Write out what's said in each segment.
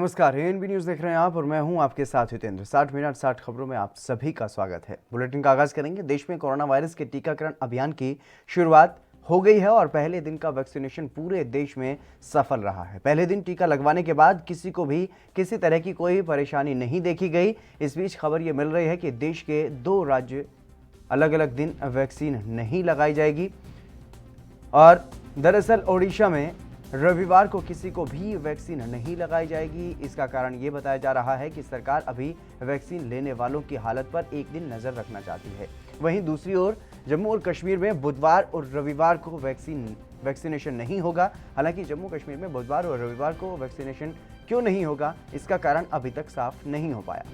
नमस्कार, ANB news देख रहे हैं आप और मैं हूं आपके साथ हितेंद्र। 60 मिनट 60 खबरों में आप सभी का स्वागत है। बुलेटिन का आगाज करेंगे। देश में कोरोना वायरस के टीकाकरण अभियान की शुरुआत हो गई है और पहले दिन का वैक्सीनेशन पूरे देश में सफल रहा है। पहले दिन टीका लगवाने के बाद किसी को भी किसी तरह की कोई परेशानी नहीं देखी गई। इस बीच खबर ये मिल रही है कि देश के 2 राज्य अलग अलग दिन वैक्सीन नहीं लगाई जाएगी और दरअसल ओडिशा में रविवार को किसी को भी वैक्सीन नहीं लगाई जाएगी। इसका कारण ये बताया जा रहा है कि सरकार अभी वैक्सीन लेने वालों की हालत पर एक दिन नजर रखना चाहती है। वहीं दूसरी ओर जम्मू और कश्मीर में बुधवार और रविवार को वैक्सीनेशन नहीं होगा। हालांकि जम्मू कश्मीर में बुधवार और रविवार को वैक्सीनेशन क्यों नहीं होगा, इसका कारण अभी तक साफ नहीं हो पाया।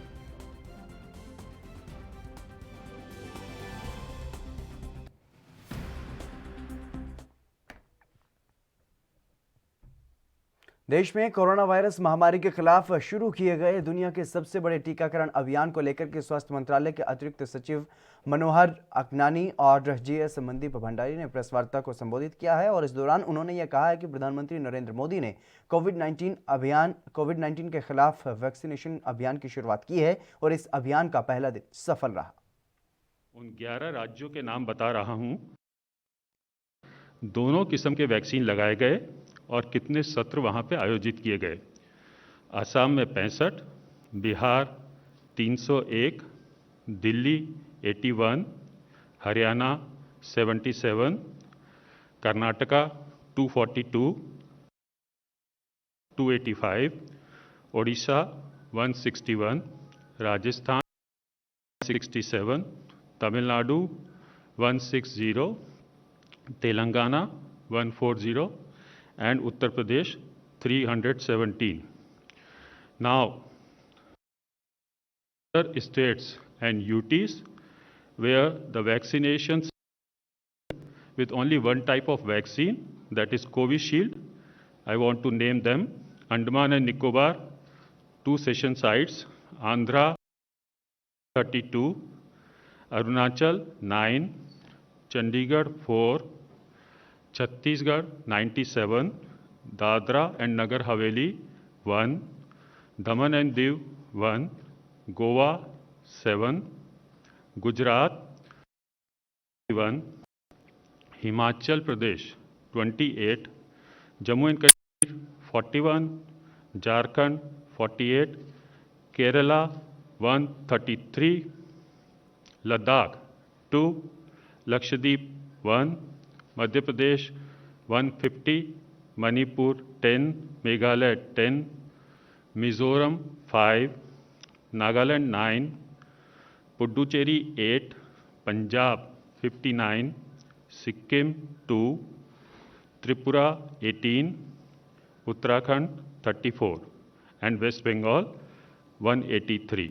देश में कोरोना वायरस महामारी के खिलाफ शुरू किए गए दुनिया के सबसे बड़े टीकाकरण अभियान को लेकर के स्वास्थ्य मंत्रालय के अतिरिक्त सचिव मनोहर अगनानी और जीएस मनदीप भंडारी ने प्रेस वार्ता को संबोधित किया है और इस दौरान उन्होंने यह कहा है कि प्रधानमंत्री नरेंद्र मोदी ने कोविड-19 के खिलाफ वैक्सीनेशन अभियान की शुरुआत की है और इस अभियान का पहला दिन सफल रहा। उन 11 राज्यों के नाम बता रहा हूं, दोनों किस्म के वैक्सीन लगाए गए और कितने सत्र वहां पे आयोजित किए गए। असम में 65, Bihar 301, Delhi 81, Haryana 77, Karnataka 242, 285, Odisha 161, Rajasthan 67, Tamil Nadu 160, Telangana 140 and Uttar Pradesh 317. Now, other states and UTs where the vaccinations with only one type of vaccine, that is Covishield, I want to name them: Andaman and Nicobar 2 session sites, Andhra 32, Arunachal 9, Chandigarh 4, Chhattisgarh 97, Dadra and Nagar Haveli 1, Daman and Diu 1, Goa 7, Gujarat 1, Himachal Pradesh 28, Jammu and Kashmir 41, Jharkhand 48, Kerala 133, Ladakh 2, Lakshadweep 1, Madhya Pradesh 150, Manipur 10, Meghalaya 10, Mizoram 5, Nagaland 9, Puducherry 8, Punjab 59, Sikkim 2, Tripura 18, Uttarakhand 34 and west Bengal 183।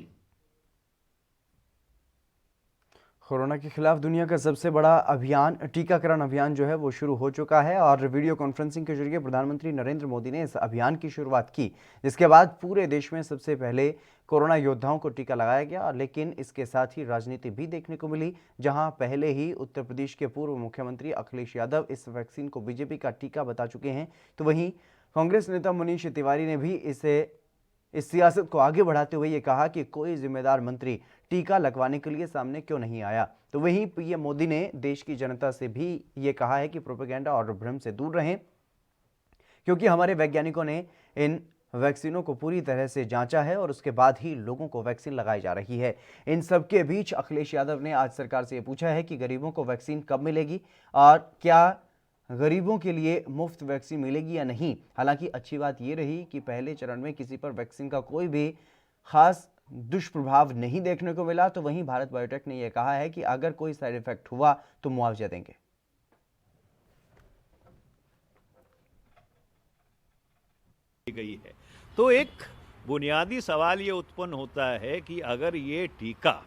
Corona के खिलाफ दुनिया का सबसे बड़ा अभियान टीकाकरण अभियान जो है वो शुरू हो चुका है और वीडियो कॉन्फ्रेंसिंग के जरिए प्रधानमंत्री नरेंद्र मोदी ने इस अभियान की शुरुआत की, जिसके बाद पूरे देश में सबसे पहले कोरोना योद्धाओं को टीका लगाया गया। लेकिन इसके साथ ही राजनीति भी देखने को मिली, जहां पहले ही उत्तर प्रदेश के पूर्व मुख्यमंत्री अखिलेश यादव इस वैक्सीन को बीजेपी का टीका बता चुके हैं, तो वहीं कांग्रेस नेता मनीष तिवारी ने भी इस सियासत को आगे बढ़ाते हुए ये कहा कि कोई जिम्मेदार मंत्री टीका लगवाने के लिए सामने क्यों नहीं आया। तो वहीं पीएम मोदी ने देश की जनता से भी ये कहा है कि प्रोपेगेंडा और भ्रम से दूर रहें, क्योंकि हमारे वैज्ञानिकों ने इन वैक्सीनों को पूरी तरह से जांचा है और उसके बाद ही लोगों को वैक्सीन लगाई जा रही है। इन सब के बीच अखिलेश यादव ने आज सरकार से ये पूछा है कि गरीबों को वैक्सीन कब मिलेगी और क्या गरीबों के लिए मुफ्त वैक्सीन मिलेगी या नहीं। हालांकि अच्छी बात यह रही कि पहले चरण में किसी पर वैक्सीन का कोई भी खास दुष्प्रभाव नहीं देखने को मिला। तो वहीं भारत बायोटेक ने यह कहा है कि अगर कोई साइड इफेक्ट हुआ तो मुआवजा देंगे। गई है तो एक बुनियादी सवाल ये उत्पन्न होता है कि अगर ये टीका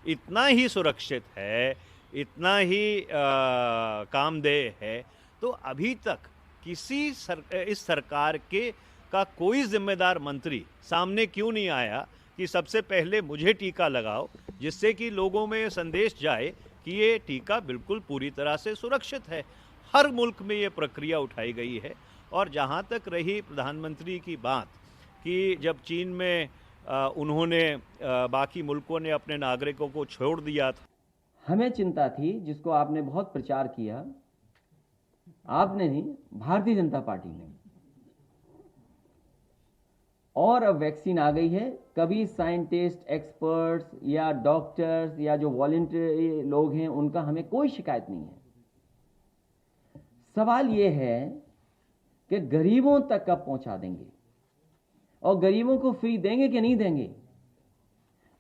इतना ही सुरक्षित है, इतना ही कामदेह है, तो अभी तक इस सरकार का कोई जिम्मेदार मंत्री सामने क्यों नहीं आया कि सबसे पहले मुझे टीका लगाओ, जिससे कि लोगों में संदेश जाए कि ये टीका बिल्कुल पूरी तरह से सुरक्षित है। हर मुल्क में ये प्रक्रिया उठाई गई है। और जहाँ तक रही प्रधानमंत्री की बात कि जब चीन में उन्होंने बाकी मुल्कों ने अपने नागरिकों को छोड़ दिया था। हमें चिंता थी, जिसको आपने बहुत प्रचार किया, आपने नहीं, भारतीय जनता पार्टी ने, और अब वैक्सीन आ गई है। कभी साइंटिस्ट, एक्सपर्ट्स या डॉक्टर्स या जो वॉलंटियर लोग हैं उनका हमें कोई शिकायत नहीं है। सवाल ये है कि गरीबों तक कब पहुंचा देंगे और गरीबों को फ्री देंगे कि नहीं देंगे।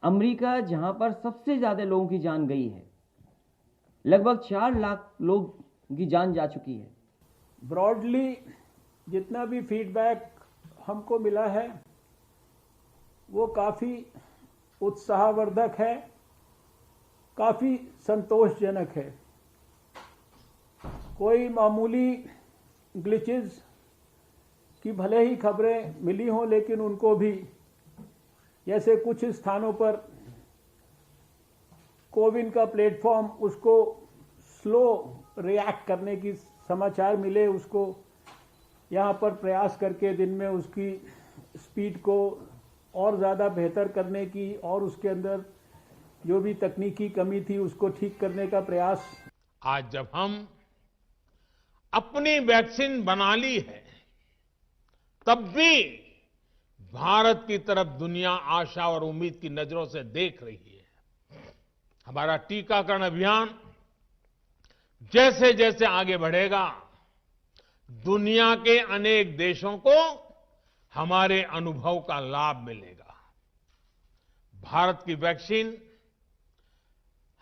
अमेरिका, जहां पर सबसे ज्यादा लोगों की जान गई है, लगभग 4 लाख लोग की जान जा चुकी है। ब्रॉडली जितना भी फीडबैक हमको मिला है वो काफ़ी उत्साहवर्धक है, काफ़ी संतोषजनक है। कोई मामूली ग्लिचेस की भले ही खबरें मिली हों, लेकिन उनको भी, जैसे कुछ स्थानों पर कोविन का प्लेटफॉर्म उसको स्लो रिएक्ट करने की समाचार मिले, उसको यहाँ पर प्रयास करके दिन में उसकी स्पीड को और ज़्यादा बेहतर करने की और उसके अंदर जो भी तकनीकी कमी थी उसको ठीक करने का प्रयास। आज जब हम अपनी वैक्सीन बना ली है, तब भी भारत की तरफ दुनिया आशा और उम्मीद की नजरों से देख रही है। हमारा टीकाकरण अभियान जैसे जैसे आगे बढ़ेगा, दुनिया के अनेक देशों को हमारे अनुभव का लाभ मिलेगा। भारत की वैक्सीन,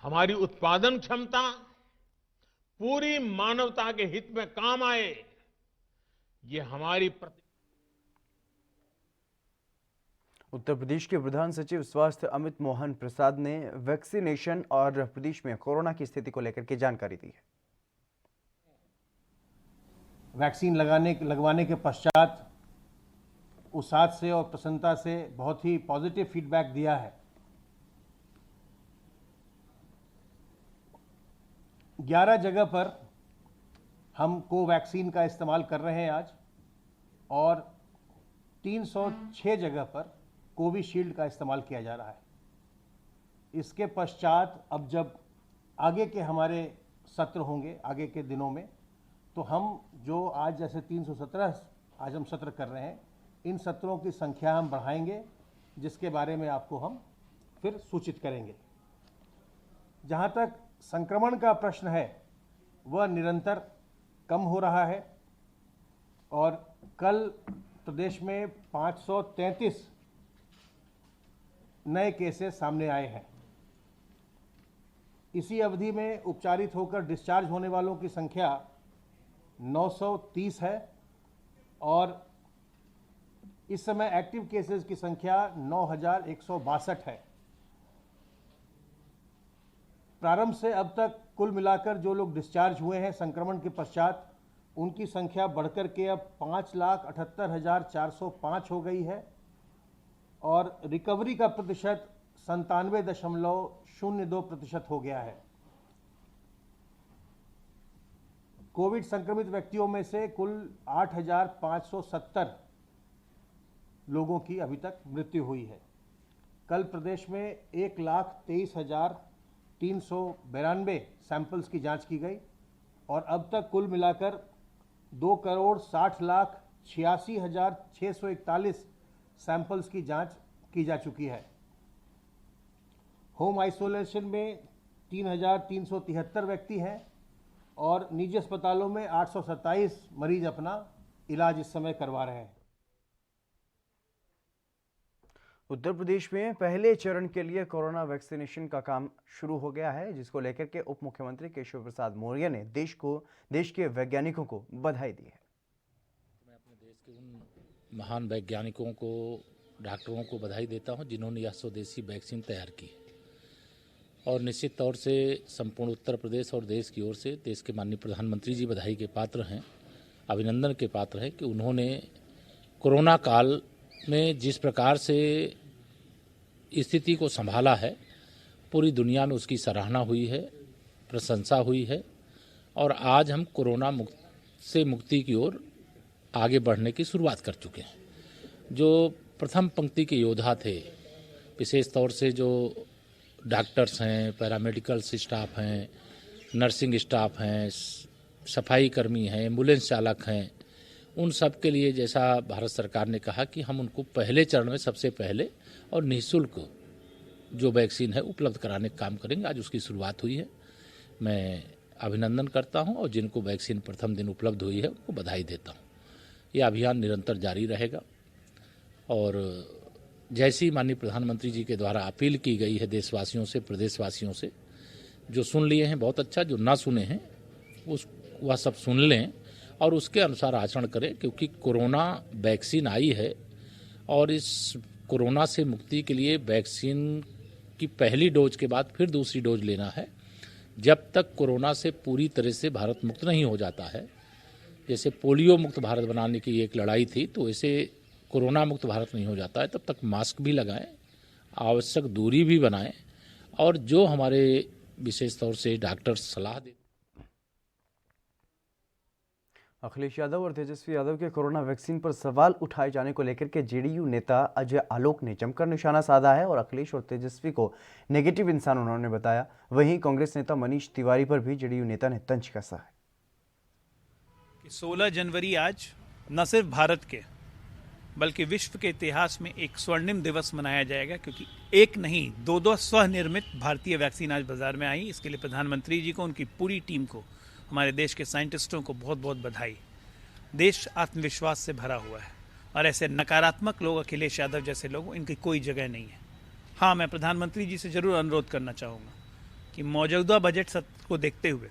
हमारी उत्पादन क्षमता पूरी मानवता के हित में काम आए, ये हमारी उत्तर प्रदेश के प्रधान सचिव स्वास्थ्य अमित मोहन प्रसाद ने वैक्सीनेशन और प्रदेश में कोरोना की स्थिति को लेकर के जानकारी दी है। वैक्सीन लगवाने के पश्चात उत्साह से और प्रसन्नता से बहुत ही पॉजिटिव फीडबैक दिया है। 11 जगह पर हम कोवैक्सीन का इस्तेमाल कर रहे हैं आज, और 306 जगह पर कोविशील्ड का इस्तेमाल किया जा रहा है। इसके पश्चात अब जब आगे के हमारे सत्र होंगे आगे के दिनों में, तो हम जो आज जैसे 317 आज हम सत्र कर रहे हैं, इन सत्रों की संख्या हम बढ़ाएंगे, जिसके बारे में आपको हम फिर सूचित करेंगे। जहाँ तक संक्रमण का प्रश्न है, वह निरंतर कम हो रहा है और कल प्रदेश में 533 नए केसेस सामने आए हैं। इसी अवधि में उपचारित होकर डिस्चार्ज होने वालों की संख्या 930 है और इस समय एक्टिव केसेस की संख्या 9162 है। प्रारंभ से अब तक कुल मिलाकर जो लोग डिस्चार्ज हुए हैं संक्रमण के पश्चात, उनकी संख्या बढ़कर के अब 5,78,405 हो गई है और रिकवरी का प्रतिशत 97.02% हो गया है। कोविड संक्रमित व्यक्तियों में से कुल 8,570 लोगों की अभी तक मृत्यु हुई है। कल प्रदेश में 1,23,392 सैंपल्स की जांच की गई और अब तक कुल मिलाकर 2,60,86,641 सैंपल्स की जांच की जा चुकी है। होम आइसोलेशन में 3,373 व्यक्ति हैं और निजी अस्पतालों में 827 मरीज अपना इलाज इस समय करवा रहे हैं। उत्तर प्रदेश में पहले चरण के लिए कोरोना वैक्सीनेशन का काम शुरू हो गया है, जिसको लेकर के उप मुख्यमंत्री केशव प्रसाद मौर्य ने देश के वैज्ञानिकों को बधाई दी है। मैं अपने देश के उन महान वैज्ञानिकों को, डॉक्टरों को बधाई देता हूं जिन्होंने यह स्वदेशी वैक्सीन तैयार की और निश्चित तौर से संपूर्ण उत्तर प्रदेश और देश की ओर से देश के माननीय प्रधानमंत्री जी बधाई के पात्र हैं, अभिनंदन के पात्र हैं कि उन्होंने कोरोना काल में जिस प्रकार से स्थिति को संभाला है, पूरी दुनिया में उसकी सराहना हुई है, प्रशंसा हुई है और आज हम कोरोना मुक्ति की ओर आगे बढ़ने की शुरुआत कर चुके हैं। जो प्रथम पंक्ति के योद्धा थे। विशेष तौर से जो डॉक्टर्स हैं, पैरामेडिकल स्टाफ हैं, नर्सिंग स्टाफ हैं, सफाई कर्मी हैं, एम्बुलेंस चालक हैं, उन सब के लिए जैसा भारत सरकार ने कहा कि हम उनको पहले चरण में सबसे पहले और निःशुल्क जो वैक्सीन है उपलब्ध कराने का काम करेंगे। आज उसकी शुरुआत हुई है। मैं अभिनंदन करता हूं और जिनको वैक्सीन प्रथम दिन उपलब्ध हुई है उनको बधाई देता हूं। यह अभियान निरंतर जारी रहेगा और जैसी माननीय प्रधानमंत्री जी के द्वारा अपील की गई है देशवासियों से, प्रदेशवासियों से, जो सुन लिए हैं बहुत अच्छा, जो ना सुने हैं वह सब सुन लें और उसके अनुसार आचरण करें, क्योंकि कोरोना वैक्सीन आई है और इस कोरोना से मुक्ति के लिए वैक्सीन की पहली डोज के बाद फिर दूसरी डोज लेना है। जब तक कोरोना से पूरी तरह से भारत मुक्त नहीं हो जाता है, जैसे पोलियो मुक्त भारत बनाने की एक लड़ाई थी, तो ऐसे कोरोना मुक्त भारत नहीं हो जाता है, तब तक मास्क भी लगाएं, आवश्यक दूरी भी बनाएं और जो हमारे विशेष तौर से डॉक्टर सलाह देते। अखिलेश यादव और तेजस्वी यादव के कोरोना वैक्सीन पर सवाल उठाए जाने को लेकर के जेडीयू नेता अजय आलोक ने जमकर निशाना साधा है और अखिलेश और तेजस्वी को नेगेटिव इंसान उन्होंने बताया। वहीं कांग्रेस नेता मनीष तिवारी पर भी जेडीयू नेता ने तंज कसा है कि 16 जनवरी आज न सिर्फ भारत के बल्कि विश्व के इतिहास में एक स्वर्णिम दिवस मनाया जाएगा, क्योंकि एक नहीं दो स्वनिर्मित भारतीय वैक्सीन आज बाजार में आई। इसके लिए प्रधानमंत्री जी को, उनकी पूरी टीम को, हमारे देश के साइंटिस्टों को बहुत बहुत बधाई। देश आत्मविश्वास से भरा हुआ है और ऐसे नकारात्मक लोग, अखिलेश यादव जैसे लोग, इनकी कोई जगह नहीं है। हाँ, मैं प्रधानमंत्री जी से जरूर अनुरोध करना चाहूँगा कि मौजूदा बजट सत्र को देखते हुए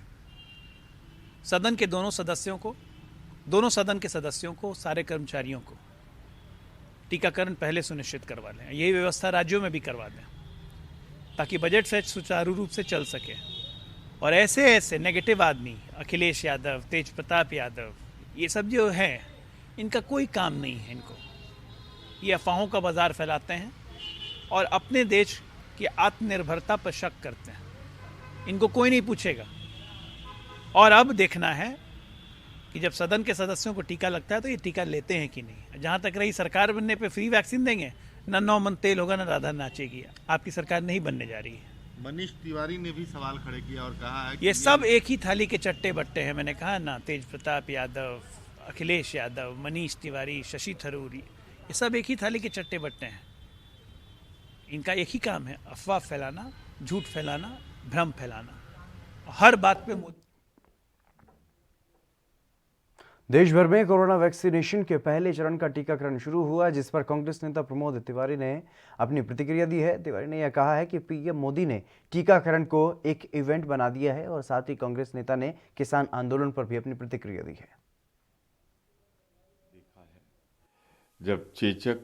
सदन के दोनों सदन के सदस्यों को, सारे कर्मचारियों को टीकाकरण पहले सुनिश्चित करवा लें। यही व्यवस्था राज्यों में भी करवा दें ताकि बजट सेशन सुचारू रूप से चल सके। और ऐसे नेगेटिव आदमी, अखिलेश यादव, तेज प्रताप यादव, ये सब जो है, इनका कोई काम नहीं है। इनको ये अफवाहों का बाजार फैलाते हैं और अपने देश की आत्मनिर्भरता पर शक करते हैं। इनको कोई नहीं पूछेगा। और अब देखना है कि जब सदन के सदस्यों को टीका लगता है तो ये टीका लेते हैं कि नहीं। जहाँ तक रही सरकार बनने पे फ्री वैक्सीन देंगे, ना 9 मन तेल होगा, ना राधा नाचेगी। आपकी सरकार नहीं बनने जा रही है। मनीष तिवारी ने भी सवाल खड़े किया और कहा है कि ये सब एक ही थाली के चट्टे बट्टे हैं। मैंने कहा ना, तेज प्रताप यादव, अखिलेश यादव, मनीष तिवारी, शशि थरूर, ये सब एक ही थाली के चट्टे बट्टे हैं। इनका एक ही काम है, अफवाह फैलाना, झूठ फैलाना, भ्रम फैलाना, हर बात पे देश भर में कोरोना वैक्सीनेशन के पहले चरण का टीकाकरण शुरू हुआ, जिस पर कांग्रेस नेता प्रमोद तिवारी ने अपनी प्रतिक्रिया दी है। तिवारी ने यह कहा है कि पीएम मोदी ने टीकाकरण को एक इवेंट बना दिया है और साथ ही कांग्रेस नेता ने किसान आंदोलन पर भी अपनी प्रतिक्रिया दी है। देखा है, जब चेचक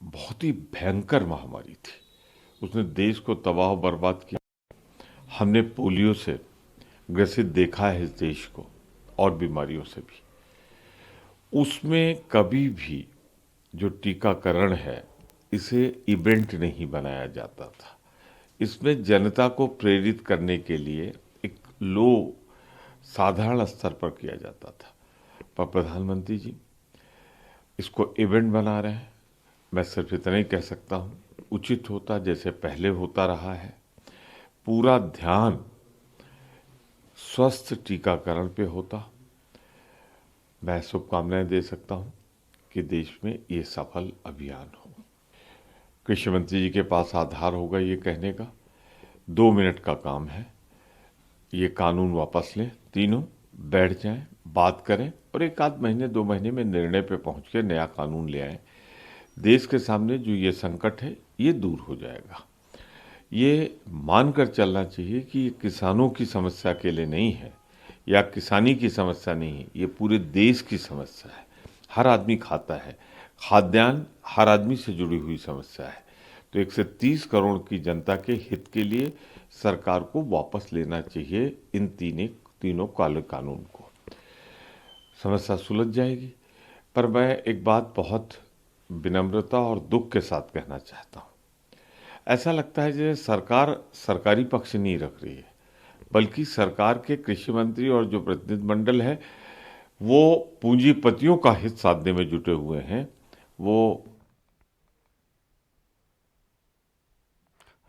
बहुत ही भयंकर महामारी थी, उसने देश को तबाह बर्बाद किया। हमने पोलियो से ग्रसित देखा है इस देश को और बीमारियों से भी। उसमें कभी भी जो टीकाकरण है, इसे इवेंट नहीं बनाया जाता था। इसमें जनता को प्रेरित करने के लिए एक साधारण स्तर पर किया जाता था, पर प्रधानमंत्री जी इसको इवेंट बना रहे हैं। मैं सिर्फ इतना ही कह सकता हूँ, उचित होता जैसे पहले होता रहा है। पूरा ध्यान स्वस्थ टीकाकरण पे होता। मैं शुभकामनाएं दे सकता हूं कि देश में ये सफल अभियान हो। कृषि मंत्री जी के पास आधार होगा ये कहने का, 2 मिनट का काम है। ये कानून वापस लें, तीनों बैठ जाएं, बात करें और 1 महीने 2 महीने में निर्णय पे पहुंच के नया कानून ले आएं। देश के सामने जो ये संकट है, ये दूर हो जाएगा। ये मानकर चलना चाहिए कि ये किसानों की समस्या के लिए नहीं है या किसानी की समस्या नहीं है, ये पूरे देश की समस्या है। हर आदमी खाता है, खाद्यान्न हर आदमी से जुड़ी हुई समस्या है। तो 130 करोड़ की जनता के हित के लिए सरकार को वापस लेना चाहिए इन तीनों काले कानून को। समस्या सुलझ जाएगी। पर मैं एक बात बहुत विनम्रता और दुख के साथ कहना चाहता हूँ। ऐसा लगता है जैसे सरकार सरकारी पक्ष नहीं रख रही है, बल्कि सरकार के कृषि मंत्री और जो प्रतिनिधिमंडल है वो पूंजीपतियों का हित साधने में जुटे हुए हैं। वो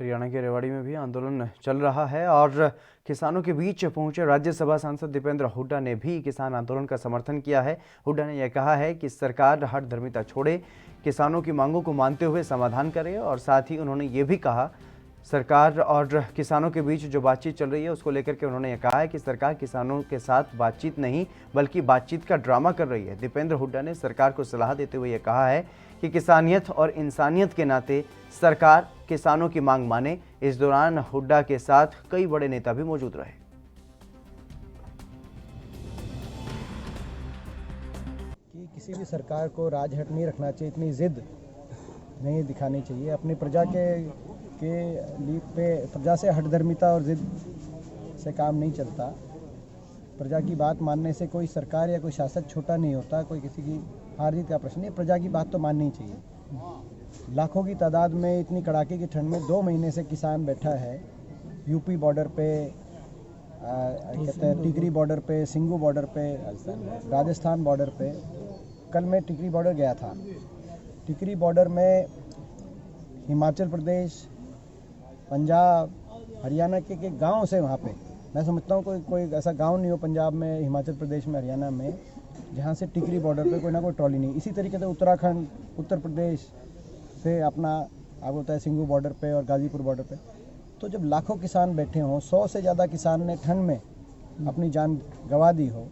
हरियाणा के रेवाड़ी में भी आंदोलन चल रहा है और किसानों के बीच पहुंचे राज्यसभा सांसद दीपेंद्र हुड्डा ने भी किसान आंदोलन का समर्थन किया है। हुड्डा ने यह कहा है कि सरकार हठधर्मिता छोड़े, किसानों की मांगों को मानते हुए समाधान करे और साथ ही उन्होंने ये भी कहा सरकार और किसानों के बीच जो बातचीत चल रही है उसको लेकर के उन्होंने ये कहा है कि सरकार किसानों के साथ बातचीत नहीं बल्कि बातचीत का ड्रामा कर रही है। दीपेंद्र हुड्डा ने सरकार को सलाह देते हुए ये कहा है कि किसानियत और इंसानियत के नाते सरकार किसानों की मांग माने। इस दौरान हुड्डा के साथ कई बड़े नेता भी मौजूद रहे। कि किसी भी सरकार को राजहट नहीं रखना चाहिए, इतनी जिद नहीं दिखानी चाहिए। अपनी प्रजा के लिए प्रजा से हठधर्मिता और जिद से काम नहीं चलता। प्रजा की बात मानने से कोई सरकार या कोई शासक छोटा नहीं होता। कोई किसी की हार जीत का प्रश्न नहीं, प्रजा की बात तो माननी चाहिए। लाखों की तादाद में इतनी कड़ाके की ठंड में 2 महीने से किसान बैठा है। यूपी बॉर्डर पे, कहते हैं टिकरी बॉर्डर पे, सिंगू बॉर्डर पे, राजस्थान बॉर्डर पे। कल मैं टिकरी बॉर्डर गया था। टिकरी बॉर्डर में हिमाचल प्रदेश, पंजाब, हरियाणा के गांव से वहाँ पे, मैं समझता हूँ कोई ऐसा गांव नहीं हो पंजाब में, हिमाचल प्रदेश में, हरियाणा में, जहाँ से टिकरी बॉर्डर पे कोई ना कोई ट्रॉली नहीं। इसी तरीके से उत्तराखंड, उत्तर प्रदेश से अपना आपको होता है सिंगू बॉर्डर पे और गाजीपुर बॉर्डर पे। तो जब लाखों किसान बैठे हों, 100 से ज़्यादा किसान ने ठंड में अपनी जान गंवा दी हो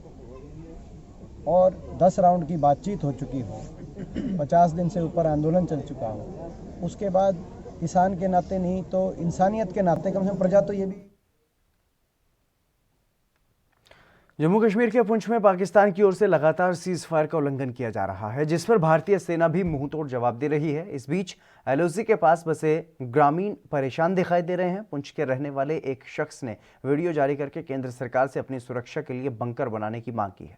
और 10 राउंड की बातचीत हो चुकी हो, 50 दिन से ऊपर आंदोलन चल चुका हो, उसके बाद किसान के नाते नहीं तो इंसानियत के नाते कम से कम प्रजा तो ये भी। जम्मू कश्मीर के पुंछ में पाकिस्तान की ओर से लगातार सीज फायर का उल्लंघन किया जा रहा है, जिस पर भारतीय सेना भी मुंहतोड़ जवाब दे रही है। इस बीच एलओसी के पास बसे ग्रामीण परेशान दिखाई दे रहे हैं। पुंछ के रहने वाले एक शख्स ने वीडियो जारी करके केंद्र सरकार से अपनी सुरक्षा के लिए बंकर बनाने की मांग की है।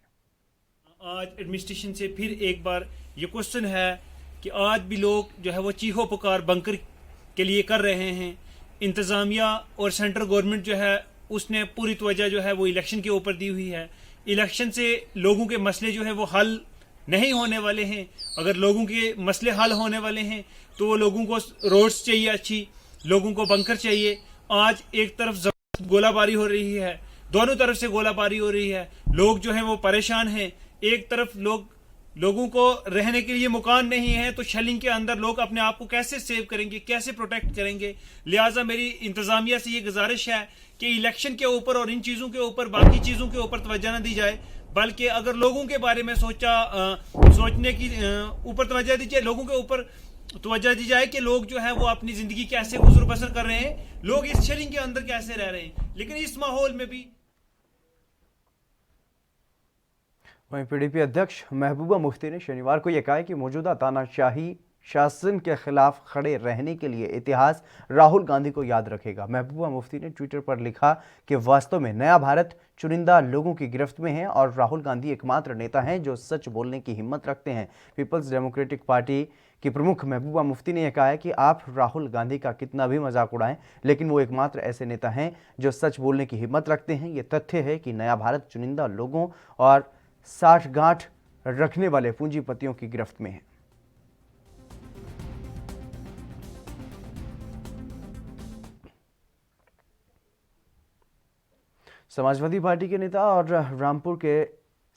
आज एडमिनिस्ट्रेशन से फिर एक बार ये क्वेश्चन है कि आज भी लोग जो है वो चीखो पुकार बंकर के लिए कर रहे हैं। इंतजामिया और सेंट्रल गवर्नमेंट जो है उसने पूरी तवज्जो जो है वो इलेक्शन के ऊपर दी हुई है। इलेक्शन से लोगों के मसले जो है वो हल नहीं होने वाले हैं। अगर लोगों के मसले हल होने वाले हैं तो वो लोगों को रोड्स चाहिए अच्छी, लोगों को बंकर चाहिए। आज एक तरफ जबरदस्त गोलाबारी हो रही है, दोनों तरफ से गोलाबारी हो रही है, लोग जो है वो परेशान हैं। एक तरफ लोगों को रहने के लिए मकान नहीं है तो शेलिंग के अंदर लोग अपने आप को कैसे सेव करेंगे, कैसे प्रोटेक्ट करेंगे। लिहाजा मेरी इंतजामिया से ये गुजारिश है कि इलेक्शन के ऊपर और इन चीज़ों के ऊपर, बाकी चीज़ों के ऊपर तवज्जो न दी जाए, बल्कि अगर लोगों के बारे में सोचने की ऊपर तवज्जो दीजिए, लोगों के ऊपर तवज्जो दी जाए कि लोग जो है वो अपनी ज़िंदगी कैसे गुजर बसर कर रहे हैं, लोग इस शेलिंग के अंदर कैसे रह रहे हैं। लेकिन इस माहौल में भी वहीं पीडीपी अध्यक्ष महबूबा मुफ्ती ने शनिवार को यह कहा कि मौजूदा तानाशाही शासन के खिलाफ खड़े रहने के लिए इतिहास राहुल गांधी को याद रखेगा। महबूबा मुफ्ती ने ट्विटर पर लिखा कि वास्तव में नया भारत चुनिंदा लोगों की गिरफ्त में है और राहुल गांधी एकमात्र नेता हैं जो सच बोलने की हिम्मत रखते हैं। पीपल्स डेमोक्रेटिक पार्टी की प्रमुख महबूबा मुफ्ती ने यह कहा है कि आप राहुल गांधी का कितना भी मजाक उड़ाएं, लेकिन वो एकमात्र ऐसे नेता हैं जो सच बोलने की हिम्मत रखते हैं। ये तथ्य है कि नया भारत चुनिंदा लोगों और 60 गांठ रखने वाले पूंजीपतियों की गिरफ्त में है। समाजवादी पार्टी के नेता और रामपुर के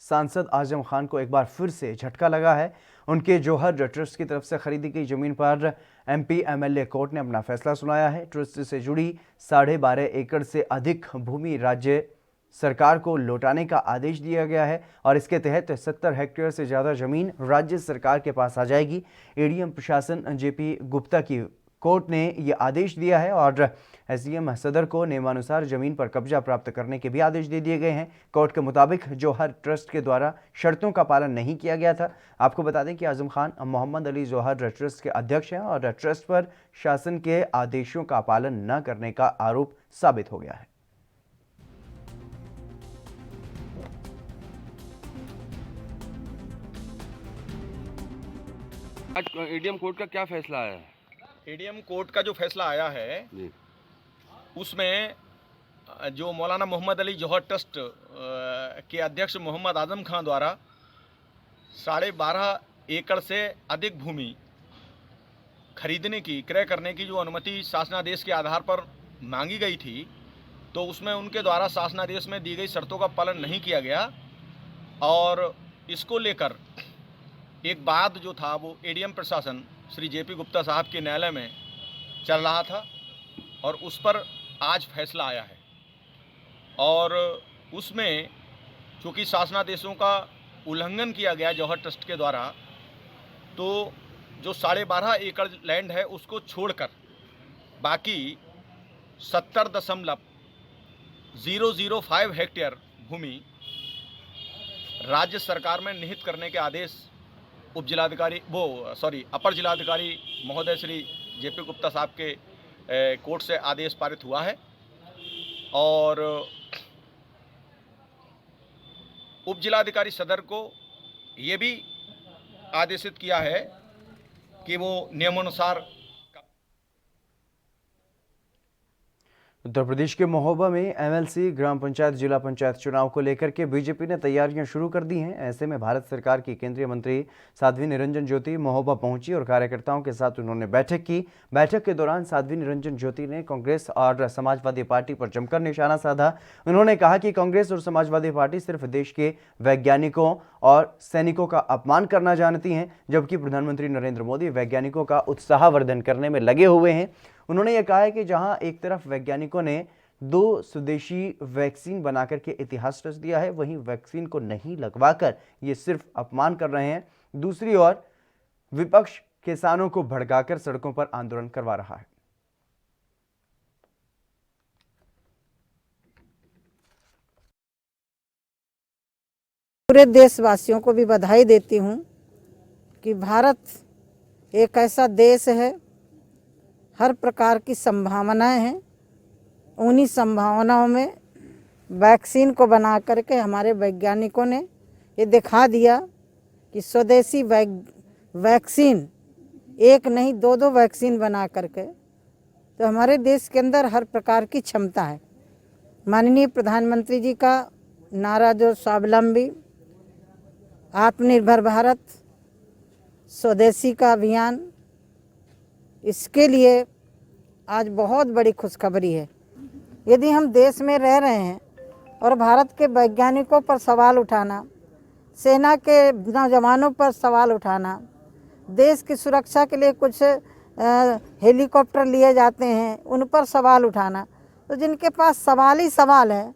सांसद आजम खान को एक बार फिर से झटका लगा है। उनके जौहर ट्रस्ट की तरफ से खरीदी गई जमीन पर एमपी एमएलए कोर्ट ने अपना फैसला सुनाया है। ट्रस्ट से जुड़ी 12.5 एकड़ से अधिक भूमि राज्य सरकार को लौटाने का आदेश दिया गया है और इसके तहत 70 हेक्टेयर से ज़्यादा जमीन राज्य सरकार के पास आ जाएगी। एडीएम प्रशासन जेपी गुप्ता की कोर्ट ने यह आदेश दिया है और एसडीएम सदर को नियमानुसार जमीन पर कब्जा प्राप्त करने के भी आदेश दे दिए गए हैं। कोर्ट के मुताबिक जौहर ट्रस्ट के द्वारा शर्तों का पालन नहीं किया गया था। आपको बता दें कि आजम खान मोहम्मद अली जौहर ट्रस्ट के अध्यक्ष हैं और ट्रस्ट पर शासन के आदेशों का पालन न करने का आरोप साबित हो गया है। आज एडीएम कोर्ट का क्या फैसला आया है? एडीएम कोर्ट का जो फैसला आया है उसमें जो मौलाना मोहम्मद अली जौहर ट्रस्ट के अध्यक्ष मोहम्मद आजम खान द्वारा 12.5 एकड़ से अधिक भूमि खरीदने की, क्रय करने की जो अनुमति शासनादेश के आधार पर मांगी गई थी, तो उसमें उनके द्वारा शासनादेश में दी गई शर्तों का पालन नहीं किया गया और इसको लेकर एक वाद जो था वो एडीएम प्रशासन श्री जेपी गुप्ता साहब के न्यायालय में चल रहा था और उस पर आज फैसला आया है। और उसमें चूँकि शासनादेशों का उल्लंघन किया गया जौहर ट्रस्ट के द्वारा, तो जो 12.5 एकड़ लैंड है उसको छोड़कर बाकी 70.005 हेक्टेयर भूमि राज्य सरकार में निहित करने के आदेश अपर जिलाधिकारी महोदय श्री जेपी गुप्ता साहब के कोर्ट से आदेश पारित हुआ है और उप जिलाधिकारी सदर को ये भी आदेशित किया है कि वो नियमानुसार। उत्तर प्रदेश के महोबा में एमएलसी, ग्राम पंचायत, जिला पंचायत चुनाव को लेकर के बीजेपी ने तैयारियां शुरू कर दी हैं। ऐसे में भारत सरकार की केंद्रीय मंत्री साध्वी निरंजन ज्योति महोबा पहुंची और कार्यकर्ताओं के साथ उन्होंने बैठक की। बैठक के दौरान साध्वी निरंजन ज्योति ने कांग्रेस और समाजवादी पार्टी पर जमकर निशाना साधा। उन्होंने कहा कि कांग्रेस और समाजवादी पार्टी सिर्फ देश के वैज्ञानिकों और सैनिकों का अपमान करना जानती हैं, जबकि प्रधानमंत्री नरेंद्र मोदी वैज्ञानिकों का उत्साहवर्धन करने में लगे हुए हैं। उन्होंने यह कहा है कि जहां एक तरफ वैज्ञानिकों ने 2 स्वदेशी वैक्सीन बनाकर के इतिहास रच दिया है, वहीं वैक्सीन को नहीं लगवाकर ये सिर्फ अपमान कर रहे हैं। दूसरी ओर विपक्ष किसानों को भड़काकर सड़कों पर आंदोलन करवा रहा है। पूरे देशवासियों को भी बधाई देती हूं कि भारत एक ऐसा देश है, हर प्रकार की संभावनाएं हैं। उन्हीं संभावनाओं में वैक्सीन को बना करके हमारे वैज्ञानिकों ने ये दिखा दिया कि स्वदेशी वैक्सीन एक नहीं 2 वैक्सीन बना करके, तो हमारे देश के अंदर हर प्रकार की क्षमता है। माननीय प्रधानमंत्री जी का नारा जो स्वावलंबी, आत्मनिर्भर भारत, स्वदेशी का अभियान, इसके लिए आज बहुत बड़ी खुशखबरी है। यदि हम देश में रह रहे हैं और भारत के वैज्ञानिकों पर सवाल उठाना, सेना के नौजवानों पर सवाल उठाना, देश की सुरक्षा के लिए कुछ हेलीकॉप्टर लिए जाते हैं उन पर सवाल उठाना, तो जिनके पास सवाल ही सवाल है।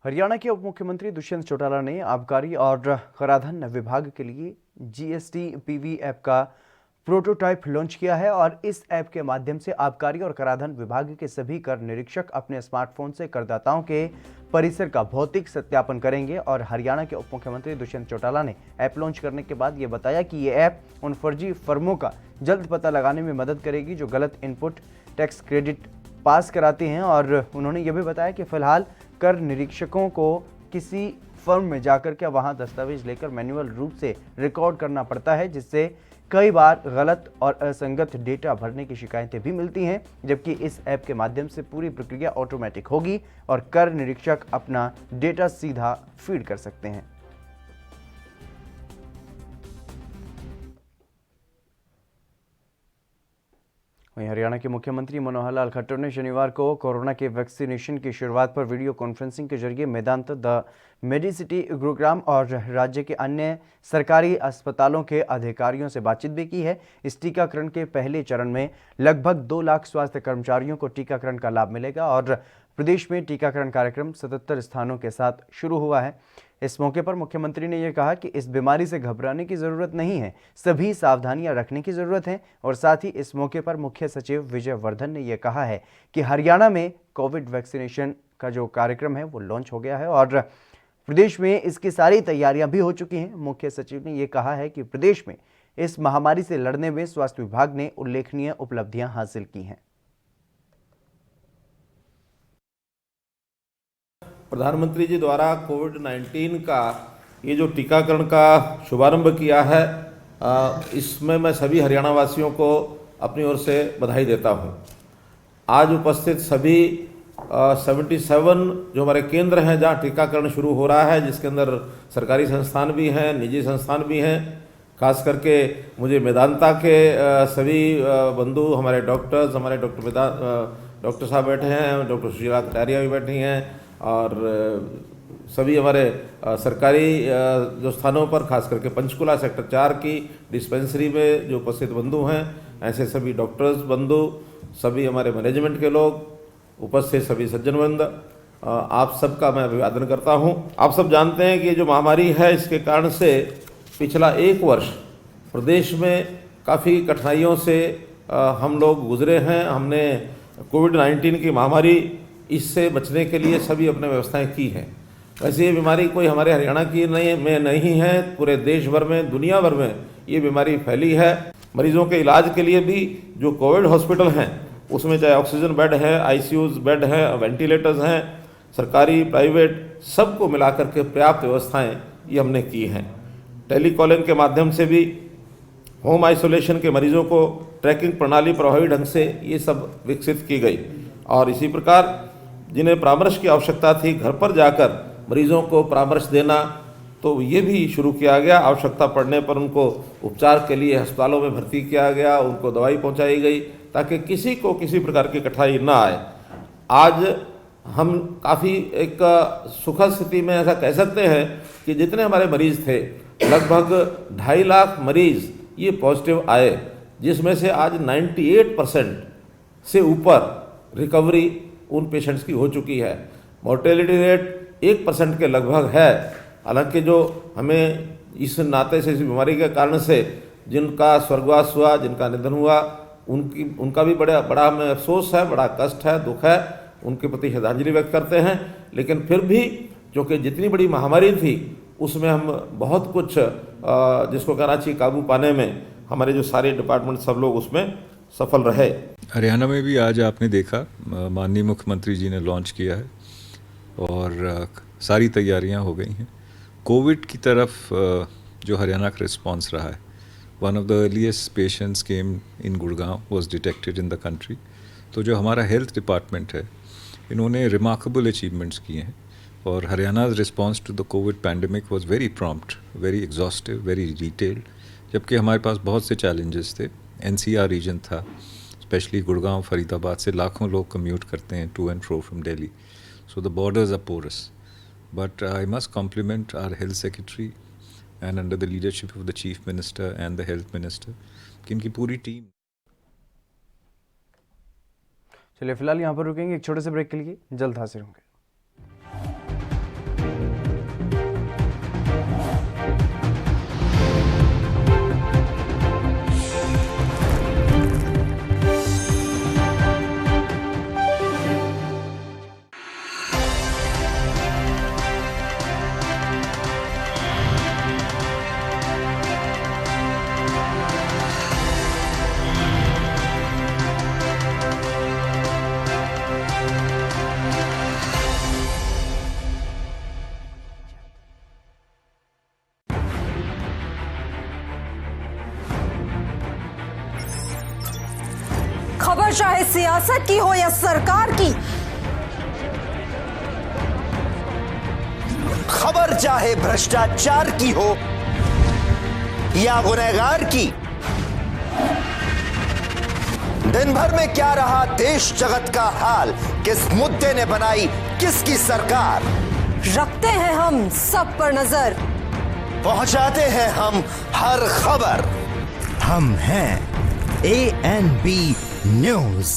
हरियाणा के उप मुख्यमंत्री दुष्यंत चौटाला ने आबकारी और कराधान विभाग के लिए जीएसटी पीवी ऐप का प्रोटोटाइप लॉन्च किया है और इस ऐप के माध्यम से आबकारी और कराधान विभाग के सभी कर निरीक्षक अपने स्मार्टफोन से करदाताओं के परिसर का भौतिक सत्यापन करेंगे। और हरियाणा के उप मुख्यमंत्री दुष्यंत चौटाला ने ऐप लॉन्च करने के बाद ये बताया कि ये ऐप उन फर्जी फर्मों का जल्द पता लगाने में मदद करेगी जो गलत इनपुट टैक्स क्रेडिट पास कराते हैं। और उन्होंने ये भी बताया कि फिलहाल कर निरीक्षकों को किसी फर्म में जाकर के वहां दस्तावेज लेकर मैन्युअल रूप से रिकॉर्ड करना पड़ता है, जिससे कई बार गलत और असंगत डेटा भरने की शिकायतें भी मिलती हैं, जबकि इस ऐप के माध्यम से पूरी प्रक्रिया ऑटोमेटिक होगी और कर निरीक्षक अपना डेटा सीधा फीड कर सकते हैं। वहीं हरियाणा के मुख्यमंत्री मनोहर लाल खट्टर ने शनिवार को कोरोना के वैक्सीनेशन की शुरुआत पर वीडियो कॉन्फ्रेंसिंग के जरिए मेदांता, द मेडिसिटी, गुरुग्राम और राज्य के अन्य सरकारी अस्पतालों के अधिकारियों से बातचीत भी की है। इस टीकाकरण के पहले चरण में लगभग 2 लाख स्वास्थ्य कर्मचारियों को टीकाकरण का लाभ मिलेगा और प्रदेश में टीकाकरण कार्यक्रम 77 स्थानों के साथ शुरू हुआ है। इस मौके पर मुख्यमंत्री ने यह कहा कि इस बीमारी से घबराने की जरूरत नहीं है, सभी सावधानियां रखने की जरूरत है। और साथ ही इस मौके पर मुख्य सचिव विजय वर्धन ने यह कहा है कि हरियाणा में कोविड वैक्सीनेशन का जो कार्यक्रम है वो लॉन्च हो गया है और प्रदेश में इसकी सारी तैयारियां भी हो चुकी हैं। मुख्य सचिव ने यह कहा है कि प्रदेश में इस महामारी से लड़ने में स्वास्थ्य विभाग ने उल्लेखनीय उपलब्धियां हासिल की हैं। प्रधानमंत्री जी द्वारा कोविड-19 का ये जो टीकाकरण का शुभारंभ किया है, इसमें मैं सभी हरियाणा वासियों को अपनी ओर से बधाई देता हूँ। आज उपस्थित सभी 77 जो हमारे केंद्र हैं जहाँ टीकाकरण शुरू हो रहा है, जिसके अंदर सरकारी संस्थान भी हैं, निजी संस्थान भी हैं, खास करके मुझे मेदांता के सभी बंधु, हमारे डॉक्टर्स, हमारे डॉक्टर साहब बैठे हैं, डॉक्टर सुशीला कटारिया भी बैठी हैं, और सभी हमारे सरकारी जो स्थानों पर, खास करके पंचकुला सेक्टर 4 की डिस्पेंसरी में जो उपस्थित बंधु हैं, ऐसे सभी डॉक्टर्स बंधु, सभी हमारे मैनेजमेंट के लोग, उपस्थित सभी सज्जनवृंद, आप सबका मैं अभिवादन करता हूं। आप सब जानते हैं कि जो महामारी है, इसके कारण से पिछला 1 वर्ष प्रदेश में काफ़ी कठिनाइयों से हम लोग गुजरे हैं। हमने कोविड-19 की महामारी, इससे बचने के लिए सभी अपने व्यवस्थाएं की हैं। वैसे ये बीमारी कोई हमारे हरियाणा की नहीं है, पूरे देश भर में, दुनिया भर में ये बीमारी फैली है। मरीजों के इलाज के लिए भी जो कोविड हॉस्पिटल हैं, उसमें चाहे ऑक्सीजन बेड है, आईसीयूज बेड है, वेंटिलेटर्स हैं, सरकारी प्राइवेट, सबको मिलाकर के पर्याप्त व्यवस्थाएं ये हमने की हैं। टेलीकॉलिंग के माध्यम से भी होम आइसोलेशन के मरीजों को ट्रैकिंग प्रणाली प्रभावी ढंग से ये सब विकसित की गई, और इसी प्रकार जिन्हें परामर्श की आवश्यकता थी, घर पर जाकर मरीजों को परामर्श देना, तो ये भी शुरू किया गया। आवश्यकता पड़ने पर उनको उपचार के लिए अस्पतालों में भर्ती किया गया, उनको दवाई पहुंचाई गई, ताकि किसी को किसी प्रकार की कठिनाई ना आए। आज हम काफ़ी एक सुखद स्थिति में ऐसा कह सकते हैं कि जितने हमारे मरीज़ थे, लगभग 2.5 लाख मरीज़ ये पॉजिटिव आए, जिसमें से आज 98% से ऊपर रिकवरी उन पेशेंट्स की हो चुकी है। मोर्टेलिटी रेट 1% के लगभग है। हालांकि जो हमें इस नाते से, इस बीमारी के कारण से जिनका स्वर्गवास हुआ, जिनका निधन हुआ, उनका भी बड़ा हमें अफसोस है, बड़ा कष्ट है, दुख है, उनके प्रति श्रद्धांजलि व्यक्त करते हैं। लेकिन फिर भी क्योंकि जितनी बड़ी महामारी थी, उसमें हम बहुत कुछ जिसको कहना चाहिए काबू पाने में हमारे जो सारे डिपार्टमेंट, सब लोग उसमें सफल रहे। हरियाणा में भी आज आपने देखा, माननीय मुख्यमंत्री जी ने लॉन्च किया है और सारी तैयारियां हो गई हैं। कोविड की तरफ जो हरियाणा का रिस्पांस रहा है, one of the earliest patients came in Gurgaon was detected in the country. तो जो हमारा हेल्थ डिपार्टमेंट है, इन्होंने रिमार्केबल अचीवमेंट्स किए हैं, और Haryana's response to the Covid pandemic was very prompt, very exhaustive, very detailed. जबकि हमारे पास बहुत से चैलेंजेस थे। एनसीआर रीजन था, स्पेशली गुड़गांव, फरीदाबाद से लाखों लोग कम्यूट करते हैं to and fro from Delhi, so the borders are porous. But I must compliment our health secretary and under the leadership of the chief minister and the health minister, इनकी पूरी team. चलिए फिलहाल यहाँ पर रुकेंगे एक छोटे से ब्रेक के लिए, जल्द हाजिर होंगे। खबर चाहे सियासत की हो या सरकार की, खबर चाहे भ्रष्टाचार की हो या गुनहगार की, दिन भर में क्या रहा देश जगत का हाल, किस मुद्दे ने बनाई किसकी सरकार, रखते हैं हम सब पर नजर, पहुंचाते हैं हम हर खबर। हम हैं ANB न्यूज।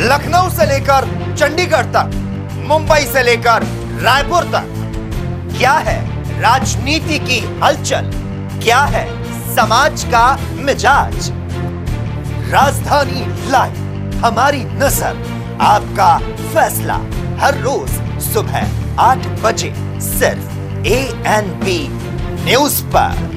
लखनऊ से लेकर चंडीगढ़ तक, मुंबई से लेकर रायपुर तक, क्या है राजनीति की हलचल, क्या है समाज का मिजाज। राजधानी लाइव, हमारी नजर, आपका फैसला, हर रोज सुबह 8 बजे सिर्फ ANB न्यूज पर।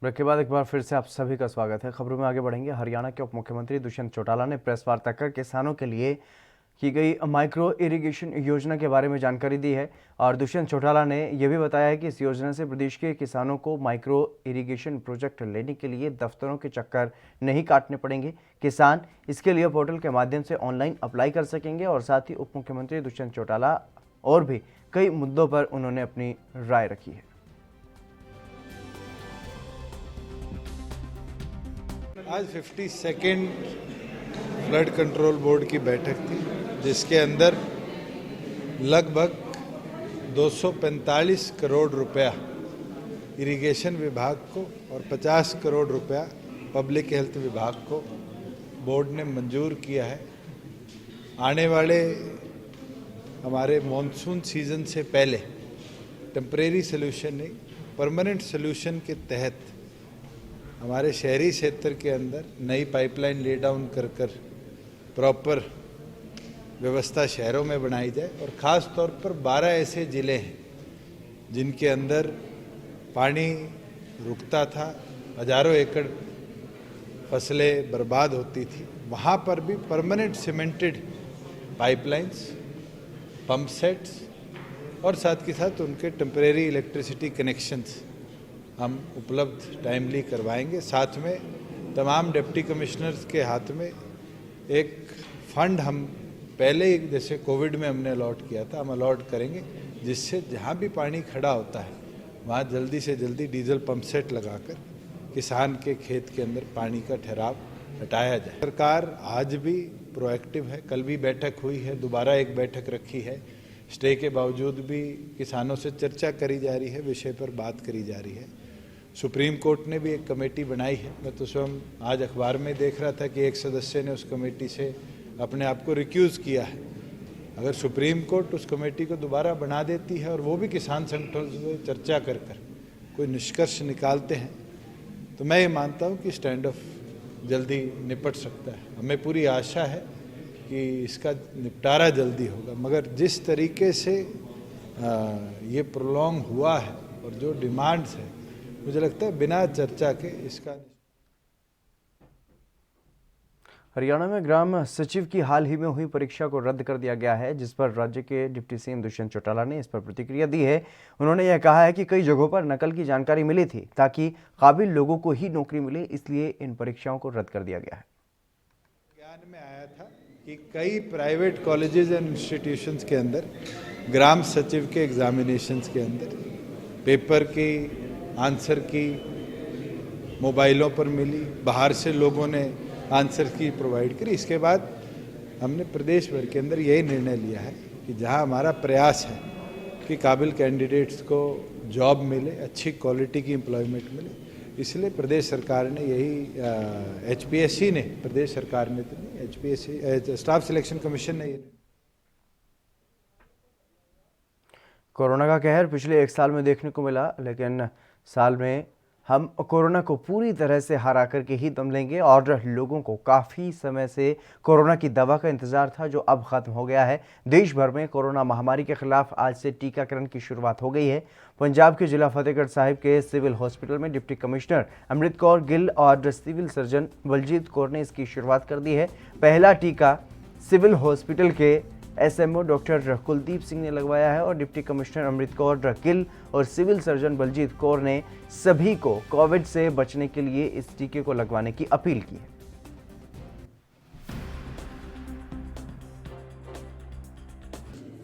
ब्रेक के बाद एक बार फिर से आप सभी का स्वागत है। खबरों में आगे बढ़ेंगे। हरियाणा के उप मुख्यमंत्री दुष्यंत चौटाला ने प्रेस वार्ता कर किसानों के लिए की गई माइक्रो इरिगेशन योजना के बारे में जानकारी दी है और दुष्यंत चौटाला ने यह भी बताया है कि इस योजना से प्रदेश के किसानों को माइक्रो इरिगेशन प्रोजेक्ट लेने के लिए दफ्तरों के चक्कर नहीं काटने पड़ेंगे। किसान इसके लिए पोर्टल के माध्यम से ऑनलाइन अप्लाई कर सकेंगे और साथ ही उप मुख्यमंत्री दुष्यंत चौटाला और भी कई मुद्दों पर उन्होंने अपनी राय रखी है। आज 52nd फ्लड कंट्रोल बोर्ड की बैठक थी, जिसके अंदर लगभग 245 करोड़ रुपया इरिगेशन विभाग को और 50 करोड़ रुपया पब्लिक हेल्थ विभाग को बोर्ड ने मंजूर किया है। आने वाले हमारे मॉनसून सीजन से पहले टेम्परेरी सोल्यूशन नहीं, परमानेंट सोल्यूशन के तहत हमारे शहरी क्षेत्र के अंदर नई पाइपलाइन ले डाउन कर प्रॉपर व्यवस्था शहरों में बनाई जाए और ख़ास तौर पर 12 ऐसे ज़िले हैं जिनके अंदर पानी रुकता था, हजारों एकड़ फसलें बर्बाद होती थी। वहाँ पर भी permanent cemented pipelines, pump sets और साथ के साथ उनके टेम्परेरी इलेक्ट्रिसिटी कनेक्शंस हम उपलब्ध टाइमली करवाएंगे। साथ में तमाम डिप्टी कमिश्नर्स के हाथ में एक फंड हम पहले ही जैसे कोविड में हमने अलॉट किया था, हम अलॉट करेंगे, जिससे जहाँ भी पानी खड़ा होता है वहाँ जल्दी से जल्दी डीजल पंप सेट लगाकर किसान के खेत के अंदर पानी का ठहराव हटाया जाए। सरकार आज भी प्रोएक्टिव है। कल भी बैठक हुई है, दोबारा एक बैठक रखी है। स्टे के बावजूद भी किसानों से चर्चा करी जा रही है, विषय पर बात करी जा रही है। सुप्रीम कोर्ट ने भी एक कमेटी बनाई है। मैं तो स्वयं आज अखबार में देख रहा था कि एक सदस्य ने उस कमेटी से अपने आप को रिक्यूज़ किया है। अगर सुप्रीम कोर्ट उस कमेटी को दोबारा बना देती है और वो भी किसान संगठनों से चर्चा कर कोई निष्कर्ष निकालते हैं, तो मैं ये मानता हूँ कि स्टैंड ऑफ जल्दी निपट सकता है। हमें पूरी आशा है कि इसका निपटारा जल्दी होगा, मगर जिस तरीके से ये प्रोलॉन्ग हुआ है और जो डिमांड्स है, मुझे लगता है बिना चर्चा के इसका। हरियाणा में ग्राम सचिव की हाल ही में हुई परीक्षा को रद्द कर दिया गया है, जिस पर राज्य के डिप्टी सीएम दुष्यंत चौटाला ने इस पर प्रतिक्रिया दी है। उन्होंने यह कहा है कि कई जगहों पर नकल की जानकारी मिली थी ताकि काबिल लोगों को ही नौकरी मिले, इसलिए इन परीक्षाओं को रद्द कर दिया गया है। ज्ञान में आया था कि कई प्राइवेट कॉलेजेस एंड इंस्टीट्यूशंस के अंदर ग्राम सचिव के एग्जामिनेशंस के अंदर पेपर की आंसर की मोबाइलों पर मिली, बाहर से लोगों ने आंसर की प्रोवाइड करी। इसके बाद हमने प्रदेश भर के अंदर यही निर्णय लिया है कि जहां हमारा प्रयास है कि काबिल कैंडिडेट्स को जॉब मिले, अच्छी क्वालिटी की एम्प्लॉयमेंट मिले, इसलिए प्रदेश सरकार ने यही HPSC ने, प्रदेश सरकार ने तो नहीं, HPSC स्टाफ सिलेक्शन कमीशन ने ये। कोरोना का कहर पिछले एक साल में देखने को मिला, लेकिन साल में हम कोरोना को पूरी तरह से हरा करके ही दम लेंगे और लोगों को काफ़ी समय से कोरोना की दवा का इंतज़ार था, जो अब ख़त्म हो गया है। देश भर में कोरोना महामारी के खिलाफ आज से टीकाकरण की शुरुआत हो गई है। पंजाब के जिला फतेहगढ़ साहिब के सिविल हॉस्पिटल में डिप्टी कमिश्नर अमृत कौर गिल और सिविल सर्जन बलजीत कौर ने इसकी शुरुआत कर दी है। पहला टीका सिविल हॉस्पिटल के SMO डॉक्टर कुलदीप सिंह ने लगवाया है और डिप्टी कमिश्नर अमृत कौर गिल और सिविल सर्जन बलजीत कौर ने सभी को कोविड से बचने के लिए इस टीके को लगवाने की अपील की है।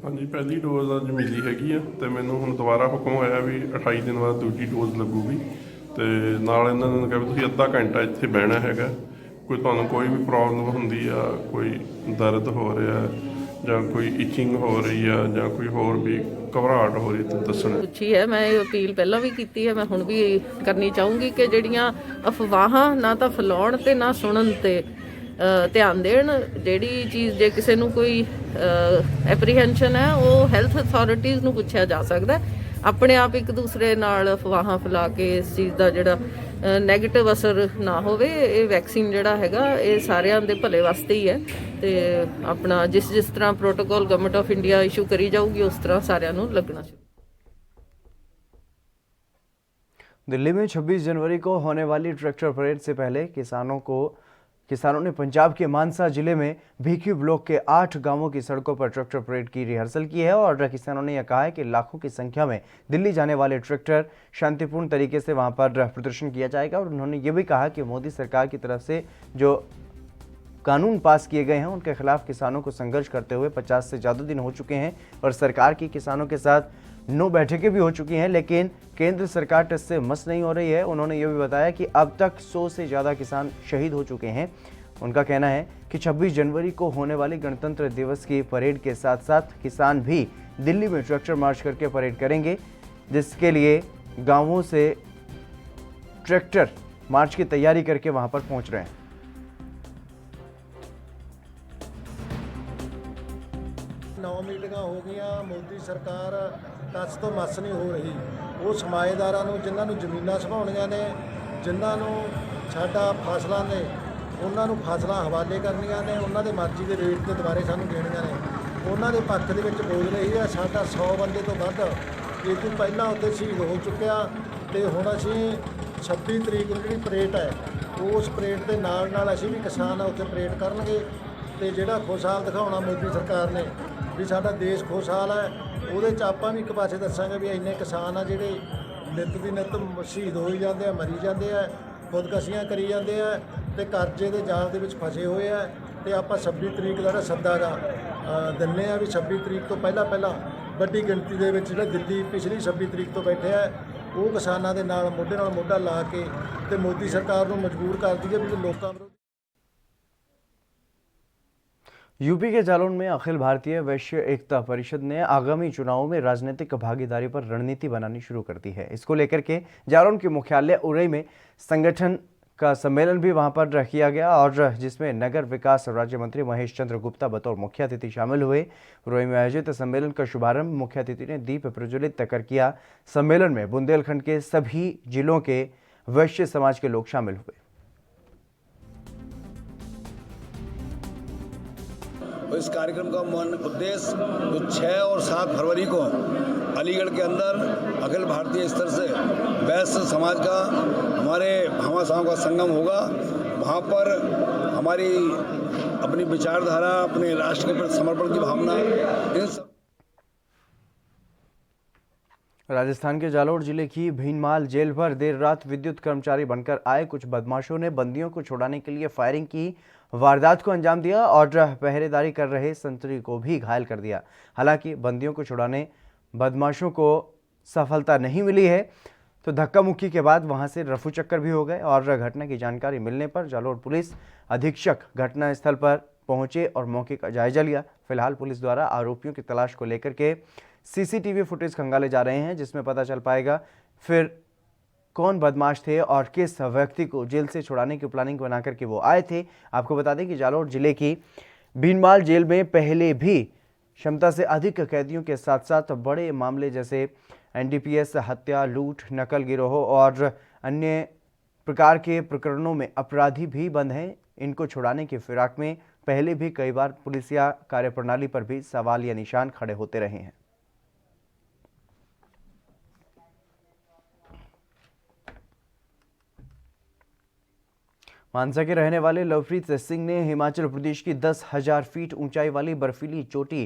हाँ जी, पहली डोज आज मिली हैगी आ ते मैनूं हुण दोबारा हुक्म होया भी 28 दिन बाद दूजी डोज लगूगी ते नाल इन्हां ने कहा भी तुसीं अद्धा घंटा इत्थे बਹਿਣਾ हैगा। कोई तुहानूं कोई भी प्रॉब्लम हुंदी आ, कोई दर्द हो रहा ਜਾਂ ਕੋਈ ਇਚਿੰਗ ਹੋ ਰਹੀ ਆ ਜਾਂ ਕੋਈ ਹੋਰ ਵੀ ਘਬਰਾਹਟ ਹੋ ਰਹੀ ਤਾਂ ਦੱਸਣਾ। ਪੁੱਛੀ ਹੈ, ਮੈਂ ਇਹ ਅਪੀਲ ਪਹਿਲਾਂ ਵੀ ਕੀਤੀ ਹੈ, ਮੈਂ ਹੁਣ ਵੀ ਕਰਨੀ ਚਾਹੂੰਗੀ ਕਿ ਜਿਹੜੀਆਂ ਅਫਵਾਹਾਂ ਨਾ ਤਾਂ ਫੈਲਾਉਣ ਤੇ ਨਾ ਸੁਣਨ ਤੇ ਧਿਆਨ ਦੇਣ। ਜਿਹੜੀ ਚੀਜ਼ ਜੇ ਕਿਸੇ ਨੂੰ ਕੋਈ ਐਪਰੀਹੈਂਸ਼ਨ ਹੈ ਉਹ ਹੈਲਥ ਅਥਾਰਟੀਜ਼ ਨੂੰ ਪੁੱਛਿਆ ਜਾ ਸਕਦਾ। ਆਪਣੇ ਆਪ ਇੱਕ ਦੂਸਰੇ ਨਾਲ ਅਫਵਾਹਾਂ ਫੈਲਾ ਕੇ ਇਸ ਚੀਜ਼ ਦਾ ਜਿਹੜਾ ਨੈਗੇਟਿਵ ਅਸਰ ਨਾ ਹੋਵੇ। ਇਹ ਵੈਕਸੀਨ ਜਿਹੜਾ ਹੈਗਾ ਇਹ ਸਾਰਿਆਂ ਦੇ ਭਲੇ ਵਾਸਤੇ ਹੀ ਹੈ ਤੇ ਆਪਣਾ ਜਿਸ ਤਰ੍ਹਾਂ protocol government of India issue ਕਰੀ ਜਾਊਗੀ ਉਸ ਤਰ੍ਹਾਂ ਸਾਰਿਆਂ ਨੂੰ ਲੱਗਣਾ ਚਾਹੀਦਾ। दिल्ली में 26 जनवरी को होने वाली ट्रैक्टर परेड से पहले किसानों ने पंजाब के मानसा जिले में भीखी ब्लॉक के 8 गांवों की सड़कों पर ट्रैक्टर परेड की रिहर्सल की है और किसानों ने यह कहा है कि लाखों की संख्या में दिल्ली जाने वाले ट्रैक्टर शांतिपूर्ण तरीके से वहां पर प्रदर्शन किया जाएगा। और उन्होंने ये भी कहा कि मोदी सरकार की तरफ से जो कानून पास किए गए हैं उनके खिलाफ किसानों को संघर्ष करते हुए 50 से ज़्यादा दिन हो चुके हैं और सरकार की किसानों के साथ 9 बैठकें भी हो चुकी हैं, लेकिन केंद्र सरकार टेस्ट से मस नहीं हो रही है। उन्होंने ये भी बताया कि अब तक 100 से ज़्यादा किसान शहीद हो चुके हैं। उनका कहना है कि 26 जनवरी को होने वाली गणतंत्र दिवस की परेड के साथ साथ किसान भी दिल्ली में ट्रैक्टर मार्च करके परेड करेंगे, जिसके लिए गाँवों से ट्रैक्टर मार्च की तैयारी करके वहाँ पर पहुँच रहे हैं। मीटिंगां हो गईਆਂ ਮੋਦੀ ਸਰਕਾਰ ਟੱਚ ਤੋਂ ਮਸ ਨਹੀਂ ਹੋ ਰਹੀ। ਉਹ ਸਮਾਏਦਾਰਾਂ ਨੂੰ ਜਿਨ੍ਹਾਂ ਨੂੰ ਜ਼ਮੀਨਾਂ ਸੰਭਾਉਣੀਆਂ ਨੇ, ਜਿਨ੍ਹਾਂ ਨੂੰ ਸਾਡਾ ਫਸਲਾਂ ਨੇ ਉਹਨਾਂ ਨੂੰ ਫਸਲਾਂ ਹਵਾਲੇ ਕਰਨੀਆਂ ਨੇ, ਉਹਨਾਂ ਦੇ ਮਰਜ਼ੀ ਦੇ ਰੇਟ ਤੇ ਦੁਬਾਰੇ ਸਾਨੂੰ ਦੇਣੀਆਂ ਨੇ, ਉਹਨਾਂ ਦੇ ਪੱਖ ਦੇ ਵਿੱਚ ਬੋਲ ਰਹੀ ਹੈ। ਸਾਡਾ 100 ਬੰਦੇ ਤੋਂ ਵੱਧ ਇਹ ਤੋਂ ਪਹਿਲਾਂ ਉੱਥੇ ਸ਼ਹੀਦ ਹੋ ਚੁੱਕਿਆ ਤੇ ਹੁਣ ਅਸੀਂ 26 ਤਰੀਕ ਨੂੰ ਜਿਹੜੀ ਪਰੇਡ ਹੈ ਉਸ ਪਰੇਡ ਦੇ ਨਾਲ ਅਸੀਂ ਵੀ ਕਿਸਾਨ ਆ ਉੱਥੇ ਪਰੇਡ ਕਰਨਗੇ ਤੇ ਜਿਹੜਾ ਖੁਸ਼ਹਾਲ ਦਿਖਾਉਣਾ ਮੋਦੀ ਸਰਕਾਰ ਨੇ ਵੀ ਸਾਡਾ ਦੇਸ਼ ਖੁਸ਼ਹਾਲ ਹੈ, ਉਹਦੇ 'ਚ ਆਪਾਂ ਵੀ ਇੱਕ ਪਾਸੇ ਦੱਸਾਂਗੇ ਵੀ ਇੰਨੇ ਕਿਸਾਨ ਆ ਜਿਹੜੇ ਨਿੱਤ ਦੀ ਨਿੱਤ ਸ਼ਹੀਦ ਹੋਈ ਜਾਂਦੇ ਆ, ਮਰੀ ਜਾਂਦੇ ਆ, ਖੁਦਕਸ਼ੀਆਂ ਕਰੀ ਜਾਂਦੇ ਆ ਤੇ ਕਰਜ਼ੇ ਦੇ ਜਾਲ ਦੇ ਵਿੱਚ ਫਸੇ ਹੋਏ ਆ ਤੇ ਆਪਾਂ 26 ਤਰੀਕ ਦਾ ਸੱਦਾ ਗਾ ਦਿੰਨੇ ਆ ਵੀ 26 ਤਰੀਕ ਤੋਂ ਪਹਿਲਾਂ ਵੱਡੀ ਗਿਣਤੀ ਦੇ ਵਿੱਚ ਜਿਹੜਾ ਦਿੱਲੀ ਪਿਛਲੀ 26 ਤਰੀਕ ਤੋਂ ਬੈਠੇ ਆ ਉਹ ਕਿਸਾਨਾਂ ਦੇ ਨਾਲ ਮੋਢਾ ਲਾ ਕੇ ਤੇ ਮੋਦੀ ਸਰਕਾਰ ਨੂੰ ਮਜਬੂਰ ਕਰ ਦਈਏ ਵੀ ਲੋਕਾਂ ਵਿਰੁੱਧ। यूपी के जालौन में अखिल भारतीय वैश्य एकता परिषद ने आगामी चुनावों में राजनीतिक भागीदारी पर रणनीति बनानी शुरू कर दी है। इसको लेकर के जालौन के मुख्यालय उरई में संगठन का सम्मेलन भी वहां पर किया गया और जिसमें नगर विकास राज्य मंत्री महेश चंद्र गुप्ता बतौर मुख्य अतिथि शामिल हुए। उरई में आयोजित सम्मेलन का शुभारंभ मुख्य अतिथि ने दीप प्रज्वलित कर किया। सम्मेलन में बुंदेलखंड के सभी जिलों के वैश्य समाज के लोग शामिल हुए। इस कार्यक्रम का उद्देश्य जो 6 और 7 फरवरी को अलीगढ़ के अंदर अखिल भारतीय स्तर से वैश्य समाज का हमारे भामाशाहों का संगम होगा। वहाँ पर हमारी अपनी विचारधारा, अपने राष्ट्र के प्रति समर्पण की भावना, इन सब। राजस्थान के जालोर जिले की भीनमाल जेल पर देर रात विद्युत कर्मचारी बनकर आए कुछ बदमाशों ने बंदियों को छुड़ाने के लिए फायरिंग की वारदात को अंजाम दिया और पहरेदारी कर रहे संतरी को भी घायल कर दिया। हालांकि बंदियों को छुड़ाने बदमाशों को सफलता नहीं मिली है, तो धक्का मुक्की के बाद वहां से रफू चक्कर भी हो गए और घटना की जानकारी मिलने पर जालोर पुलिस अधीक्षक घटनास्थल पर पहुंचे और मौके का जायजा लिया। फिलहाल पुलिस द्वारा आरोपियों की तलाश को लेकर के सीसीटीवी फुटेज खंगाले जा रहे हैं, जिसमें पता चल पाएगा फिर कौन बदमाश थे और किस व्यक्ति को जेल से छुड़ाने की प्लानिंग बना करके वो आए थे। आपको बता दें कि जालोर जिले की भीनमाल जेल में पहले भी क्षमता से अधिक कैदियों के साथ साथ बड़े मामले जैसे एनडीपीएस, हत्या, लूट, नकल गिरोह और अन्य प्रकार के प्रकरणों में अपराधी भी बंद हैं। इनको छुड़ाने की फिराक में पहले भी कई बार पुलिसिया कार्यप्रणाली पर भी सवाल या निशान खड़े होते रहे हैं। मानसा के रहने वाले लवप्रीत सिंह ने हिमाचल प्रदेश की 10,000 फीट ऊंचाई वाली बर्फीली चोटी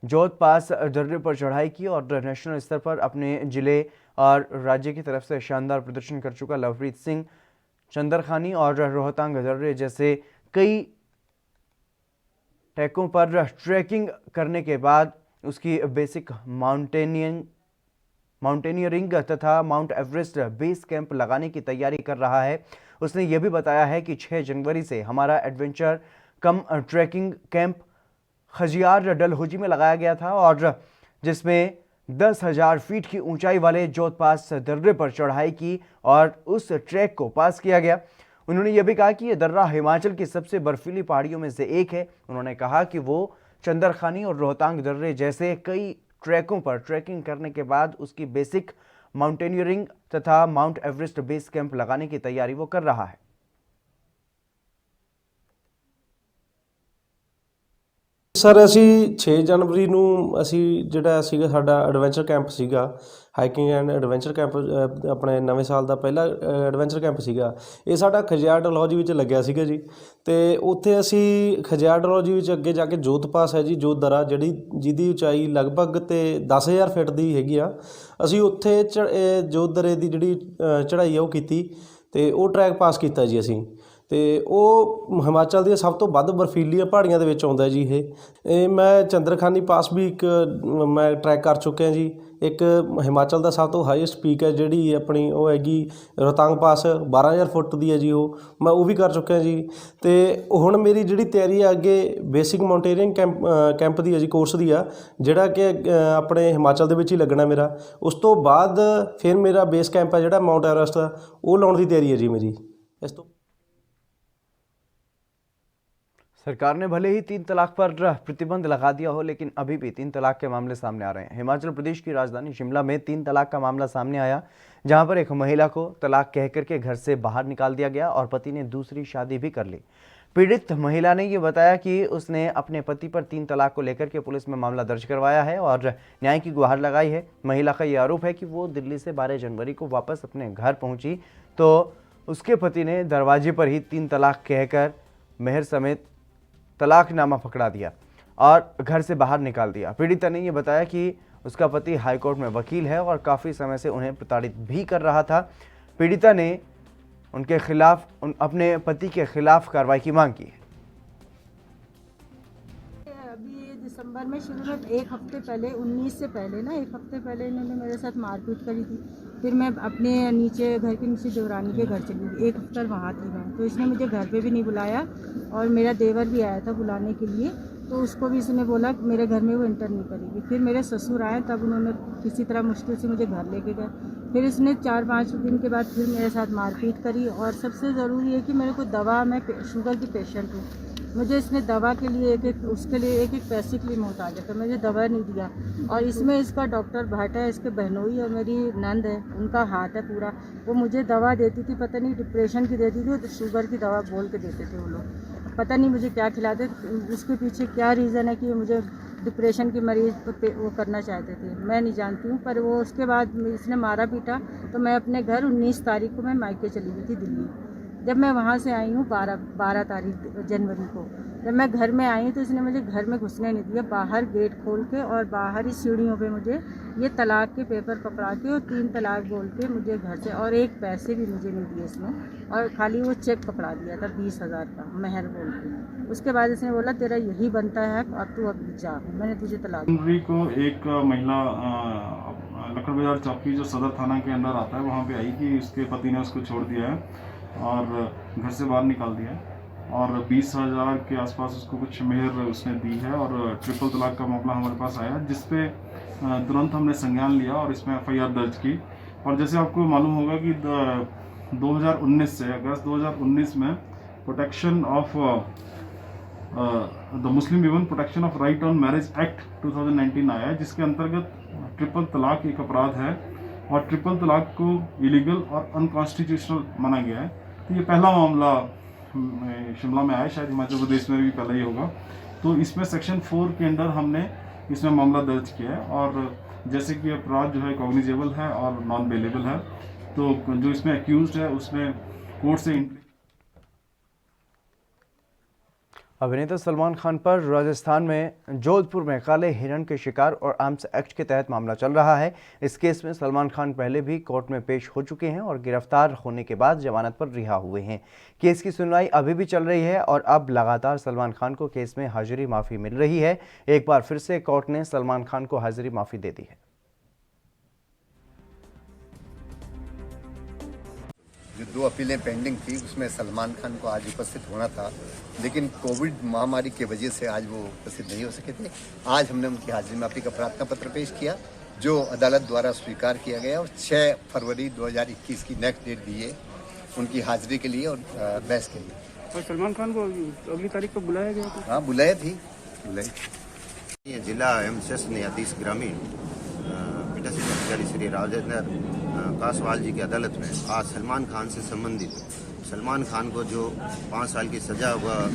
जोत पास दर्रे पर चढ़ाई की और नेशनल स्तर पर अपने जिले और राज्य की तरफ से शानदार प्रदर्शन कर चुका लवप्रीत सिंह चंदरखानी और रोहतांग दर्रे जैसे कई ट्रैकों पर ट्रैकिंग करने के बाद उसकी बेसिक माउंटेनियरिंग तथा माउंट एवरेस्ट बेस कैंप लगाने की तैयारी कर रहा है। उसने यह भी बताया है कि 6 जनवरी से हमारा एडवेंचर कम ट्रैकिंग कैंप खजियार डलहौजी में लगाया गया था और जिसमें 10,000 फीट की ऊंचाई वाले जोत पास दर्रे पर चढ़ाई की और उस ट्रैक को पास किया गया। उन्होंने यह भी कहा कि यह दर्रा हिमाचल की सबसे बर्फीली पहाड़ियों में से एक है। उन्होंने कहा कि वो चंदरखानी और रोहतांग दर्रे जैसे कई ट्रैकों पर ट्रैकिंग करने के बाद उसकी बेसिक माउंटेनियरिंग तथा माउंट एवरेस्ट बेस कैंप लगाने की तैयारी वो कर रहा है। ਸਰ ਅਸੀਂ 6 ਜਨਵਰੀ ਨੂੰ ਅਸੀਂ ਜਿਹੜਾ ਸੀਗਾ ਸਾਡਾ ਐਡਵੈਂਚਰ ਕੈਂਪ ਸੀਗਾ, ਹਾਈਕਿੰਗ ਐਂਡ ਐਡਵੈਂਚਰ ਕੈਂਪ, ਆਪਣੇ ਨਵੇਂ ਸਾਲ ਦਾ ਪਹਿਲਾ ਐਡਵੈਂਚਰ ਕੈਂਪ ਸੀਗਾ। ਇਹ ਸਾਡਾ ਖਜਿਆਰ ਡਲਹੌਜੀ ਵਿੱਚ ਲੱਗਿਆ ਸੀਗਾ ਜੀ। ਅਤੇ ਉੱਥੇ ਅਸੀਂ ਖਜਿਆਰ ਡਲਹੌਜੀ ਵਿੱਚ ਅੱਗੇ ਜਾ ਕੇ ਜੋਤ ਪਾਸ ਹੈ ਜੀ, ਜੋਤ ਦਰਾ, ਜਿਹਦੀ ਉਚਾਈ ਲਗਭਗ ਤੇ 10,000 ਫੁੱਟ ਦੀ ਹੈਗੀ ਆ। ਅਸੀਂ ਉੱਥੇ ਜੋਤ ਦਰੇ ਦੀ ਜਿਹੜੀ ਚੜ੍ਹਾਈ ਆ ਉਹ ਕੀਤੀ ਅਤੇ ਉਹ ਟਰੈਕ ਪਾਸ ਕੀਤਾ ਜੀ ਅਸੀਂ। ਅਤੇ ਉਹ ਹਿਮਾਚਲ ਦੀਆਂ ਸਭ ਤੋਂ ਵੱਧ ਬਰਫੀਲੀਆਂ ਪਹਾੜੀਆਂ ਦੇ ਵਿੱਚ ਆਉਂਦਾ ਜੀ ਇਹ ਮੈਂ ਚੰਦਰਖਾਨੀ ਪਾਸ ਵੀ ਇੱਕ ਮੈਂ ਟਰੈਕ ਕਰ ਚੁੱਕਿਆ ਜੀ। ਇੱਕ ਹਿਮਾਚਲ ਦਾ ਸਭ ਤੋਂ ਹਾਈਐਸਟ ਪੀਕ ਹੈ ਜਿਹੜੀ ਆਪਣੀ ਉਹ ਹੈਗੀ ਰੋਹਤਾਂਗ ਪਾਸ, 12,000 ਫੁੱਟ ਦੀ ਹੈ ਜੀ, ਮੈਂ ਉਹ ਵੀ ਕਰ ਚੁੱਕਿਆ ਜੀ। ਅਤੇ ਹੁਣ ਮੇਰੀ ਜਿਹੜੀ ਤਿਆਰੀ ਹੈ ਅੱਗੇ ਬੇਸਿਕ ਮਾਊਂਟੇਨੀਅਰਿੰਗ ਕੈਂਪ ਦੀ ਹੈ ਜੀ, ਕੋਰਸ ਦੀ ਆ, ਜਿਹੜਾ ਕਿ ਆਪਣੇ ਹਿਮਾਚਲ ਦੇ ਵਿੱਚ ਹੀ ਲੱਗਣਾ ਮੇਰਾ। ਉਸ ਤੋਂ ਬਾਅਦ ਫਿਰ ਮੇਰਾ ਬੇਸ ਕੈਂਪ ਹੈ ਜਿਹੜਾ ਮਾਊਂਟ ਐਵਰੈਸਟ ਦਾ, ਉਹ ਲਾਉਣ ਦੀ ਤਿਆਰੀ ਹੈ ਜੀ ਮੇਰੀ। ਇਸ ਤੋਂ सरकार ने भले ही 3 तलाक पर प्रतिबंध लगा दिया हो, लेकिन अभी भी 3 तलाक के मामले सामने आ रहे हैं। हिमाचल प्रदेश की राजधानी शिमला में 3 तलाक का मामला सामने आया, जहां पर एक महिला को तलाक कह करके घर से बाहर निकाल दिया गया और पति ने दूसरी शादी भी कर ली। पीड़ित महिला ने ये बताया कि उसने अपने पति पर 3 तलाक को लेकर के पुलिस में मामला दर्ज करवाया है और न्याय की गुहार लगाई है। महिला का ये आरोप है कि वो दिल्ली से 12 जनवरी को वापस अपने घर पहुंची तो उसके पति ने दरवाजे पर ही 3 तलाक कहकर मेहर समेत तलाकनामा पकड़ा दिया और घर से बाहर निकाल दिया। पीड़िता ने यह बताया कि उसका पति हाईकोर्ट में वकील है और काफ़ी समय से उन्हें प्रताड़ित भी कर रहा था। पीड़िता ने उनके खिलाफ अपने पति के खिलाफ कार्रवाई की मांग की है। अभी दिसंबर में शुरू में 1 हफ्ते पहले 19 से पहले ना 1 हफ्ते पहले इन्होंने मेरे साथ मारपीट करी थी। फिर मैं अपने नीचे घर के नीचे देवरानी के घर चली गई, 1 हफ्ता वहाँ थी मैं। तो इसने मुझे घर पे भी नहीं बुलाया और मेरा देवर भी आया था बुलाने के लिए, तो उसको भी इसने बोला कि मेरे घर में वो एंटर नहीं करेगी। फिर मेरे ससुर आए, तब उन्होंने किसी तरह मुश्किल से मुझे घर लेके गए। फिर इसने 4-5 दिन के बाद फिर मेरे साथ मारपीट करी। और सबसे ज़रूरी है कि मेरे को दवा, मैं शुगर की पेशेंट हूँ, मुझे इसने दवा के लिए उसके लिए एक पैसे के लिए मोहताज है, तो मुझे दवा नहीं दिया। और इसमें इसका डॉक्टर भाटा है, इसके बहनोई और मेरी नंद है, उनका हाथ है पूरा। वो मुझे दवा देती थी, पता नहीं डिप्रेशन की देती थी, तो शुगर की दवा बोल के देते थे वो लोग, पता नहीं मुझे क्या खिलाते। उसके पीछे क्या रीज़न है कि मुझे डिप्रेशन की मरीज़ वो करना चाहते थे, मैं नहीं जानती हूँ। पर वो उसके बाद इसने मारा पीटा, तो मैं अपने घर 19 तारीख को मैं मायके चली गई थी दिल्ली। जब मैं वहाँ से आई हूँ 12 तारीख जनवरी को, जब मैं घर में आई तो इसने मुझे घर में घुसने नहीं दिया, बाहर गेट खोल के और बाहर ही सीढ़ियों पे मुझे ये तलाक के पेपर पकड़ा के और 3 तलाक बोल के मुझे घर से, और एक पैसे भी मुझे नहीं दिए इसने, और खाली वो चेक पकड़ा दिया था 20,000 का मेहर बोल के। उसके बाद इसने बोला तेरा यही बनता है, अब तू अब जा, मैंने तुझे तलाक। जनवरी को एक महिला लक्कड़ बाजार चौकी जो सदर थाना के अंदर आता है वहाँ पे आई कि उसके पति ने उसको छोड़ दिया है और घर से बाहर निकाल दिया है और 20,000 के आसपास उसको कुछ मेहर उसने दी है और ट्रिपल तलाक का मामला हमारे पास आया, जिसपे तुरंत हमने संज्ञान लिया और इसमें FIR दर्ज की। और जैसे आपको मालूम होगा कि 2019 से अगस्त 2019 में protection of the Muslim women protection of right on marriage act 2019 आया है, जिसके अंतर्गत ट्रिपल तलाक एक अपराध है और ट्रिपल तलाक को इलीगल और अनकॉन्स्टिट्यूशनल माना गया है। तो ये पहला मामला शिमला में आया, शायद हिमाचल प्रदेश में भी पहला ही होगा। तो इसमें सेक्शन 4 के अंडर हमने इसमें मामला दर्ज किया है और जैसे कि अपराध जो है कॉग्निजेबल है और नॉन बेलेबल है, तो जो इसमें एक्यूज्ड है उसमें कोर्ट से अभिनेता सलमान खान पर राजस्थान में जोधपुर में काले हिरण के शिकार और आर्म्स एक्ट के तहत मामला चल रहा है। इस केस में सलमान खान पहले भी कोर्ट में पेश हो चुके हैं और गिरफ्तार होने के बाद जमानत पर रिहा हुए हैं। केस की सुनवाई अभी भी चल रही है और अब लगातार सलमान खान को केस में हाजिरी माफ़ी मिल रही है। एक बार फिर से कोर्ट ने सलमान खान को हाजिरी माफ़ी दे दी है। जो 2 अपीलें पेंडिंग थी उसमें सलमान खान को आज उपस्थित होना था, लेकिन कोविड महामारी की वजह से आज वो उपस्थित नहीं हो सके थे। आज हमने उनकी हाजिरी माफी का प्रार्थना पत्र पेश किया, जो अदालत द्वारा स्वीकार किया गया और 6 फरवरी 2021 की नेक्स्ट डेट दी है उनकी हाजिरी के लिए और बहस के लिए। और सलमान खान को अगली तारीख को बुलाया गया था? हाँ, बुलाया थी। ये जिला एवं सेशन न्यायाधीश ग्रामीण पीठासीन अधिकारी श्री राजेंद्र कासवाल जी की अदालत में आज सलमान खान से संबंधित सलमान खान को जो 5 साल की सजा व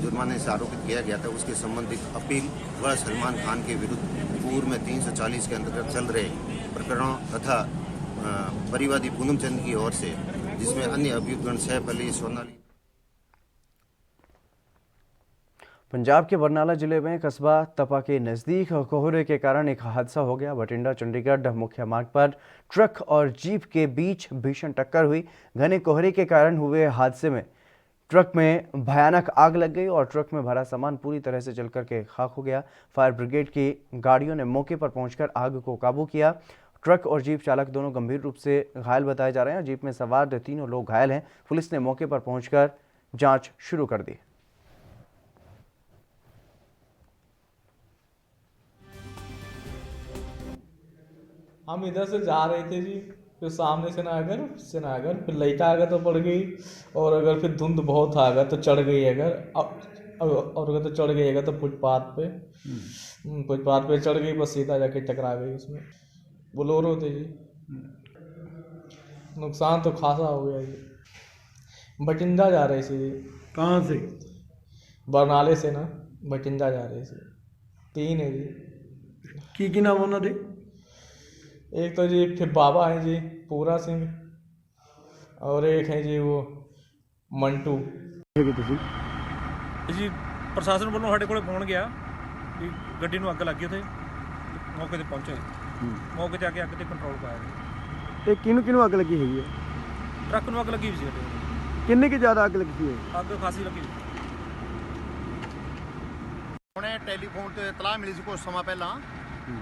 जुर्माने से आरोपित किया गया था उसके संबंधित अपील व सलमान खान के विरुद्ध पूर्व में 340 के अंतर्गत चल रहे प्रकरणों तथा परिवादी पूनम चंद की ओर से, जिसमें अन्य अभियुक्तगण सैफ अली, सोनाली। पंजाब के बरनाला जिले में कस्बा तपा के नज़दीक कोहरे के कारण एक हादसा हो गया। बठिंडा चंडीगढ़ मुख्य मार्ग पर ट्रक और जीप के बीच भीषण टक्कर हुई। घने कोहरे के कारण हुए हादसे में ट्रक में भयानक आग लग गई और ट्रक में भरा सामान पूरी तरह से जलकर के खाक हो गया। फायर ब्रिगेड की गाड़ियों ने मौके पर पहुंचकर आग को काबू किया। ट्रक और जीप चालक दोनों गंभीर रूप से घायल बताए जा रहे हैं। जीप में सवार 3 लोग घायल हैं। पुलिस ने मौके पर पहुंचकर जांच शुरू कर दी। हम इधर से जा रहे थे जी, फिर सामने से ना आ गया, फिर लड़का आ गया तो पड़ गई, और अगर फिर धुंध बहुत आ गया तो चढ़ गई, और अगर तो चढ़ गई अगर तो फुटपाथ पे चढ़ गई, बस सीधा जाके टकरा गई उसमें। बोलेरो थे जी, नुकसान तो खासा हो गया जी। बठिंडा जा रहे थे जी। कहाँ से? बरनाले से ना, बठिंडा जा रहे थे। 3 है जी। की नाम होना थे? एक तो जी फिर बाबा है जी पूरा सिंह, और एक है जी वो मंटू जी। प्रशासन ਵੱਲੋਂ ਸਾਡੇ ਕੋਲੇ ਫੋਨ ਗਿਆ ਵੀ ਗੱਡੀ ਨੂੰ ਅੱਗ ਲੱਗੀ, ਉੱਥੇ ਮੌਕੇ ਤੇ ਪਹੁੰਚੇ, ਮੌਕੇ ਤੇ ਆ ਕੇ ਅੱਗ ਤੇ ਕੰਟਰੋਲ ਪਾਇਆ ਜੀ। ਤੇ ਕਿਹਨੂੰ ਅੱਗ ਲੱਗੀ ਹੈਗੀ ਹੈ? ਟਰੱਕ ਨੂੰ ਅੱਗ ਲੱਗੀ ਸੀ ਸਾਡੇ। ਕਿੰਨੇ ਕਿ ਜ਼ਿਆਦਾ ਅੱਗ ਲੱਗੀ ਸੀ? ਅੱਗ ਖਾਸੀ ਲੱਗੀ। ਹੁਣੇ ਟੈਲੀਫੋਨ ਤੇ ਇਤਲਾਹ ਮਿਲੀ ਸੀ ਕੁਝ ਸਮਾਂ ਪਹਿਲਾਂ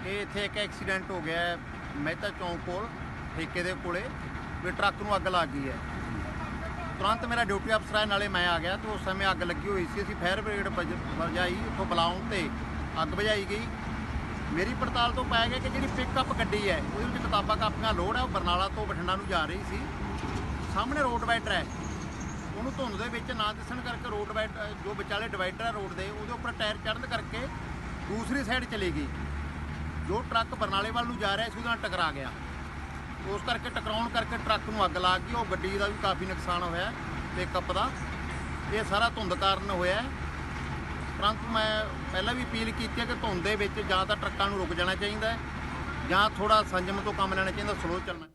ਕਿ ਇੱਥੇ ਇੱਕ ਐਕਸੀਡੈਂਟ ਹੋ ਗਿਆ ਹੈ ਮਹਿਤਾ ਚੌਂਕ ਕੋਲ, ਠੇਕੇ ਦੇ ਕੋਲੇ, ਵੀ ਟਰੱਕ ਨੂੰ ਅੱਗ ਲੱਗ ਗਈ ਹੈ। ਤੁਰੰਤ ਮੇਰਾ ਡਿਊਟੀ ਅਫਸਰ ਹੈ, ਨਾਲੇ ਮੈਂ ਆ ਗਿਆ ਤੇ ਉਸ ਸਮੇਂ ਅੱਗ ਲੱਗੀ ਹੋਈ ਸੀ। ਅਸੀਂ ਫਾਇਰ ਬ੍ਰਿਗੇਡ ਵਜਾਈ, ਉੱਥੋਂ ਬੁਲਾਉਣ ਤੇ ਅੱਗ ਬੁਝਾਈ ਗਈ। ਮੇਰੀ ਪੜਤਾਲ ਤੋਂ ਪਾਇਆ ਗਿਆ ਕਿ ਜਿਹੜੀ ਪਿਕਅਪ ਗੱਡੀ ਹੈ ਉਹਦੇ ਵਿੱਚ ਕਿਤਾਬਾਂ ਕਾਪੀਆਂ ਲੋਡ ਹੈ, ਉਹ ਬਰਨਾਲਾ ਤੋਂ ਬਠਿੰਡਾ ਨੂੰ ਜਾ ਰਹੀ ਸੀ। ਸਾਹਮਣੇ ਰੋਡ ਡਿਵਾਈਡਰ ਹੈ, ਉਹਨੂੰ ਧੁੰਦ ਦੇ ਵਿੱਚ ਨਾ ਦਿਸਣ ਕਰਕੇ ਰੋਡ ਡਿਵਾਈਡਰ ਜੋ ਵਿਚਾਲੇ ਡਿਵਾਈਡਰ ਹੈ ਰੋਡ ਦੇ, ਉਹਦੇ ਉੱਪਰ ਟਾਇਰ ਚੜ੍ਹਨ ਕਰਕੇ ਦੂਸਰੀ ਸਾਈਡ ਚਲੀ ਗਈ। ਜੋ ਟਰੱਕ ਬਰਨਾਲੇ ਵੱਲ ਨੂੰ ਜਾ ਰਿਹਾ ਸੀ ਉਹਦੇ ਨਾਲ ਟਕਰਾ ਗਿਆ। ਉਸ ਕਰਕੇ ਟਕਰਾਉਣ ਕਰਕੇ ਟਰੱਕ ਨੂੰ ਅੱਗ ਲੱਗ ਗਈ। ਉਹ ਗੱਡੀ ਦਾ ਵੀ ਕਾਫੀ ਨੁਕਸਾਨ ਹੋਇਆ, ਪਿਕਅਪ ਦਾ। ਇਹ ਸਾਰਾ ਧੁੰਦ ਕਾਰਨ ਹੋਇਆ। ਪਰੰਤੂ ਮੈਂ ਪਹਿਲਾਂ ਵੀ ਅਪੀਲ ਕੀਤੀ ਹੈ ਕਿ ਧੁੰਦ ਦੇ ਵਿੱਚ ਜਾਂ ਤਾਂ ਟਰੱਕਾਂ ਨੂੰ ਰੁਕ ਜਾਣਾ ਚਾਹੀਦਾ ਹੈ ਜਾਂ ਥੋੜਾ ਸੰਜਮ ਤੋਂ ਕੰਮ ਲੈਣਾ ਚਾਹੀਦਾ, ਸਲੋ ਚੱਲਣਾ।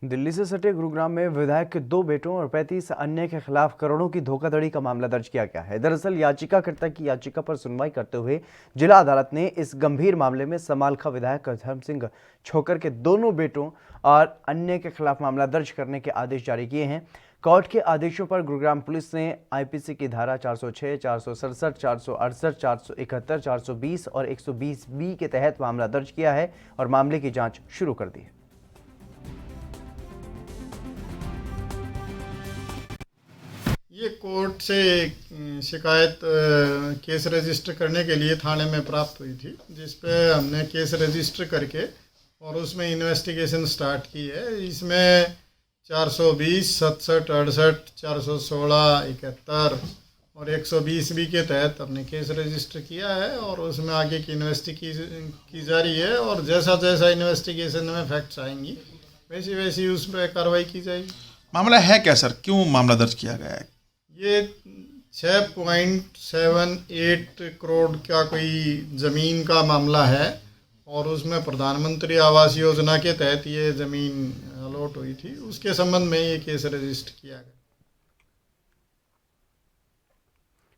दिल्ली से सटे गुरुग्राम में विधायक के 2 बेटों और 35 अन्य के खिलाफ करोड़ों की धोखाधड़ी का मामला दर्ज किया गया है। दरअसल याचिकाकर्ता की याचिका पर सुनवाई करते हुए जिला अदालत ने इस गंभीर मामले में समालखा विधायक धर्म सिंह छोकर के दोनों बेटों और अन्य के खिलाफ मामला दर्ज करने के आदेश जारी किए हैं। कोर्ट के आदेशों पर गुरुग्राम पुलिस ने आईपीसी की धारा 406, 467, 468, 471, 420 और 120B के तहत मामला दर्ज किया है और मामले की जाँच शुरू कर दी है। ये कोर्ट से शिकायत केस रजिस्टर करने के लिए थाने में प्राप्त हुई थी, जिस पे हमने केस रजिस्टर करके और उसमें इन्वेस्टिगेशन स्टार्ट की है। इसमें 420, 67, 68, 416, 71 और 120B के तहत हमने केस रजिस्टर किया है और उसमें आगे की इन्वेस्टिगेशन की जा रही है और जैसा जैसा इन्वेस्टिगेशन में फैक्ट्स आएंगी वैसी वैसी उस पर कार्रवाई की जाएगी। मामला है क्या सर, क्यों मामला दर्ज किया गया है? ये 6.78 करोड़ का कोई ज़मीन का मामला है और उसमें प्रधानमंत्री आवास योजना के तहत ये ज़मीन अलॉट हुई थी, उसके संबंध में ये केस रजिस्टर किया गया।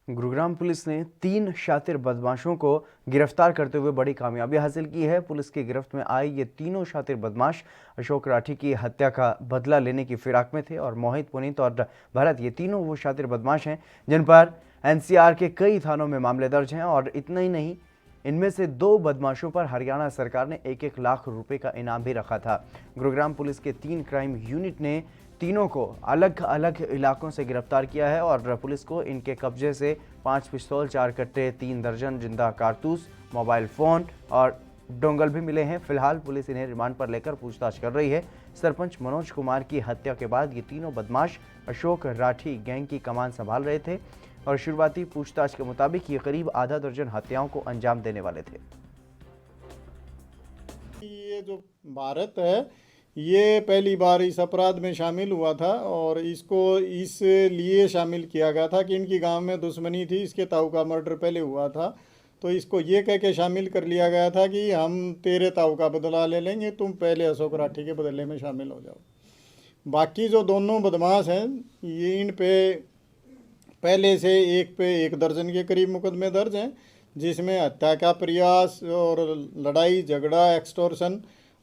गुरुग्राम पुलिस ने 3 शातिर बदमाशों को गिरफ्तार करते हुए बड़ी कामयाबी हासिल की है। पुलिस की गिरफ्त में आए ये तीनों शातिर बदमाश अशोक राठी की हत्या का बदला लेने की फिराक में थे और मोहित, पुनीत और भरत, ये तीनों वो शातिर बदमाश हैं जिन पर एनसीआर के कई थानों में मामले दर्ज हैं। और इतना ही नहीं, इनमें से 2 बदमाशों पर हरियाणा सरकार ने 1-1 लाख रुपए का इनाम भी रखा था। गुरुग्राम पुलिस के 3 क्राइम यूनिट ने तीनों को अलग अलग इलाकों से गिरफ्तार किया है और पुलिस को इनके कब्जे से 5 पिस्तौल, 4 कट्टे, 3 दर्जन जिंदा कारतूस, मोबाइल फ़ोन और डोंगल भी मिले हैं। फिलहाल पुलिस इन्हें रिमांड पर लेकर पूछताछ कर रही है। सरपंच मनोज कुमार की हत्या के बाद ये तीनों बदमाश अशोक राठी गैंग की कमान संभाल रहे थे और शुरुआती पूछताछ के मुताबिक ये करीब आधा दर्जन हत्याओं को अंजाम देने वाले थे। ये जो भारत है ये पहली बार इस अपराध में शामिल हुआ था और इसको इसलिए शामिल किया गया था कि इनकी गांव में दुश्मनी थी, इसके ताऊ का मर्डर पहले हुआ था, तो इसको ये कह के शामिल कर लिया गया था कि हम तेरे ताऊ का बदला ले लेंगे, तुम पहले अशोक राठी के बदले में शामिल हो जाओ। बाकी जो दोनों बदमाश हैं ये इन पे पहले से एक पे 1 दर्जन के करीब मुकदमे दर्ज हैं, जिसमें हत्या का प्रयास और लड़ाई झगड़ा एक्सटॉर्शन,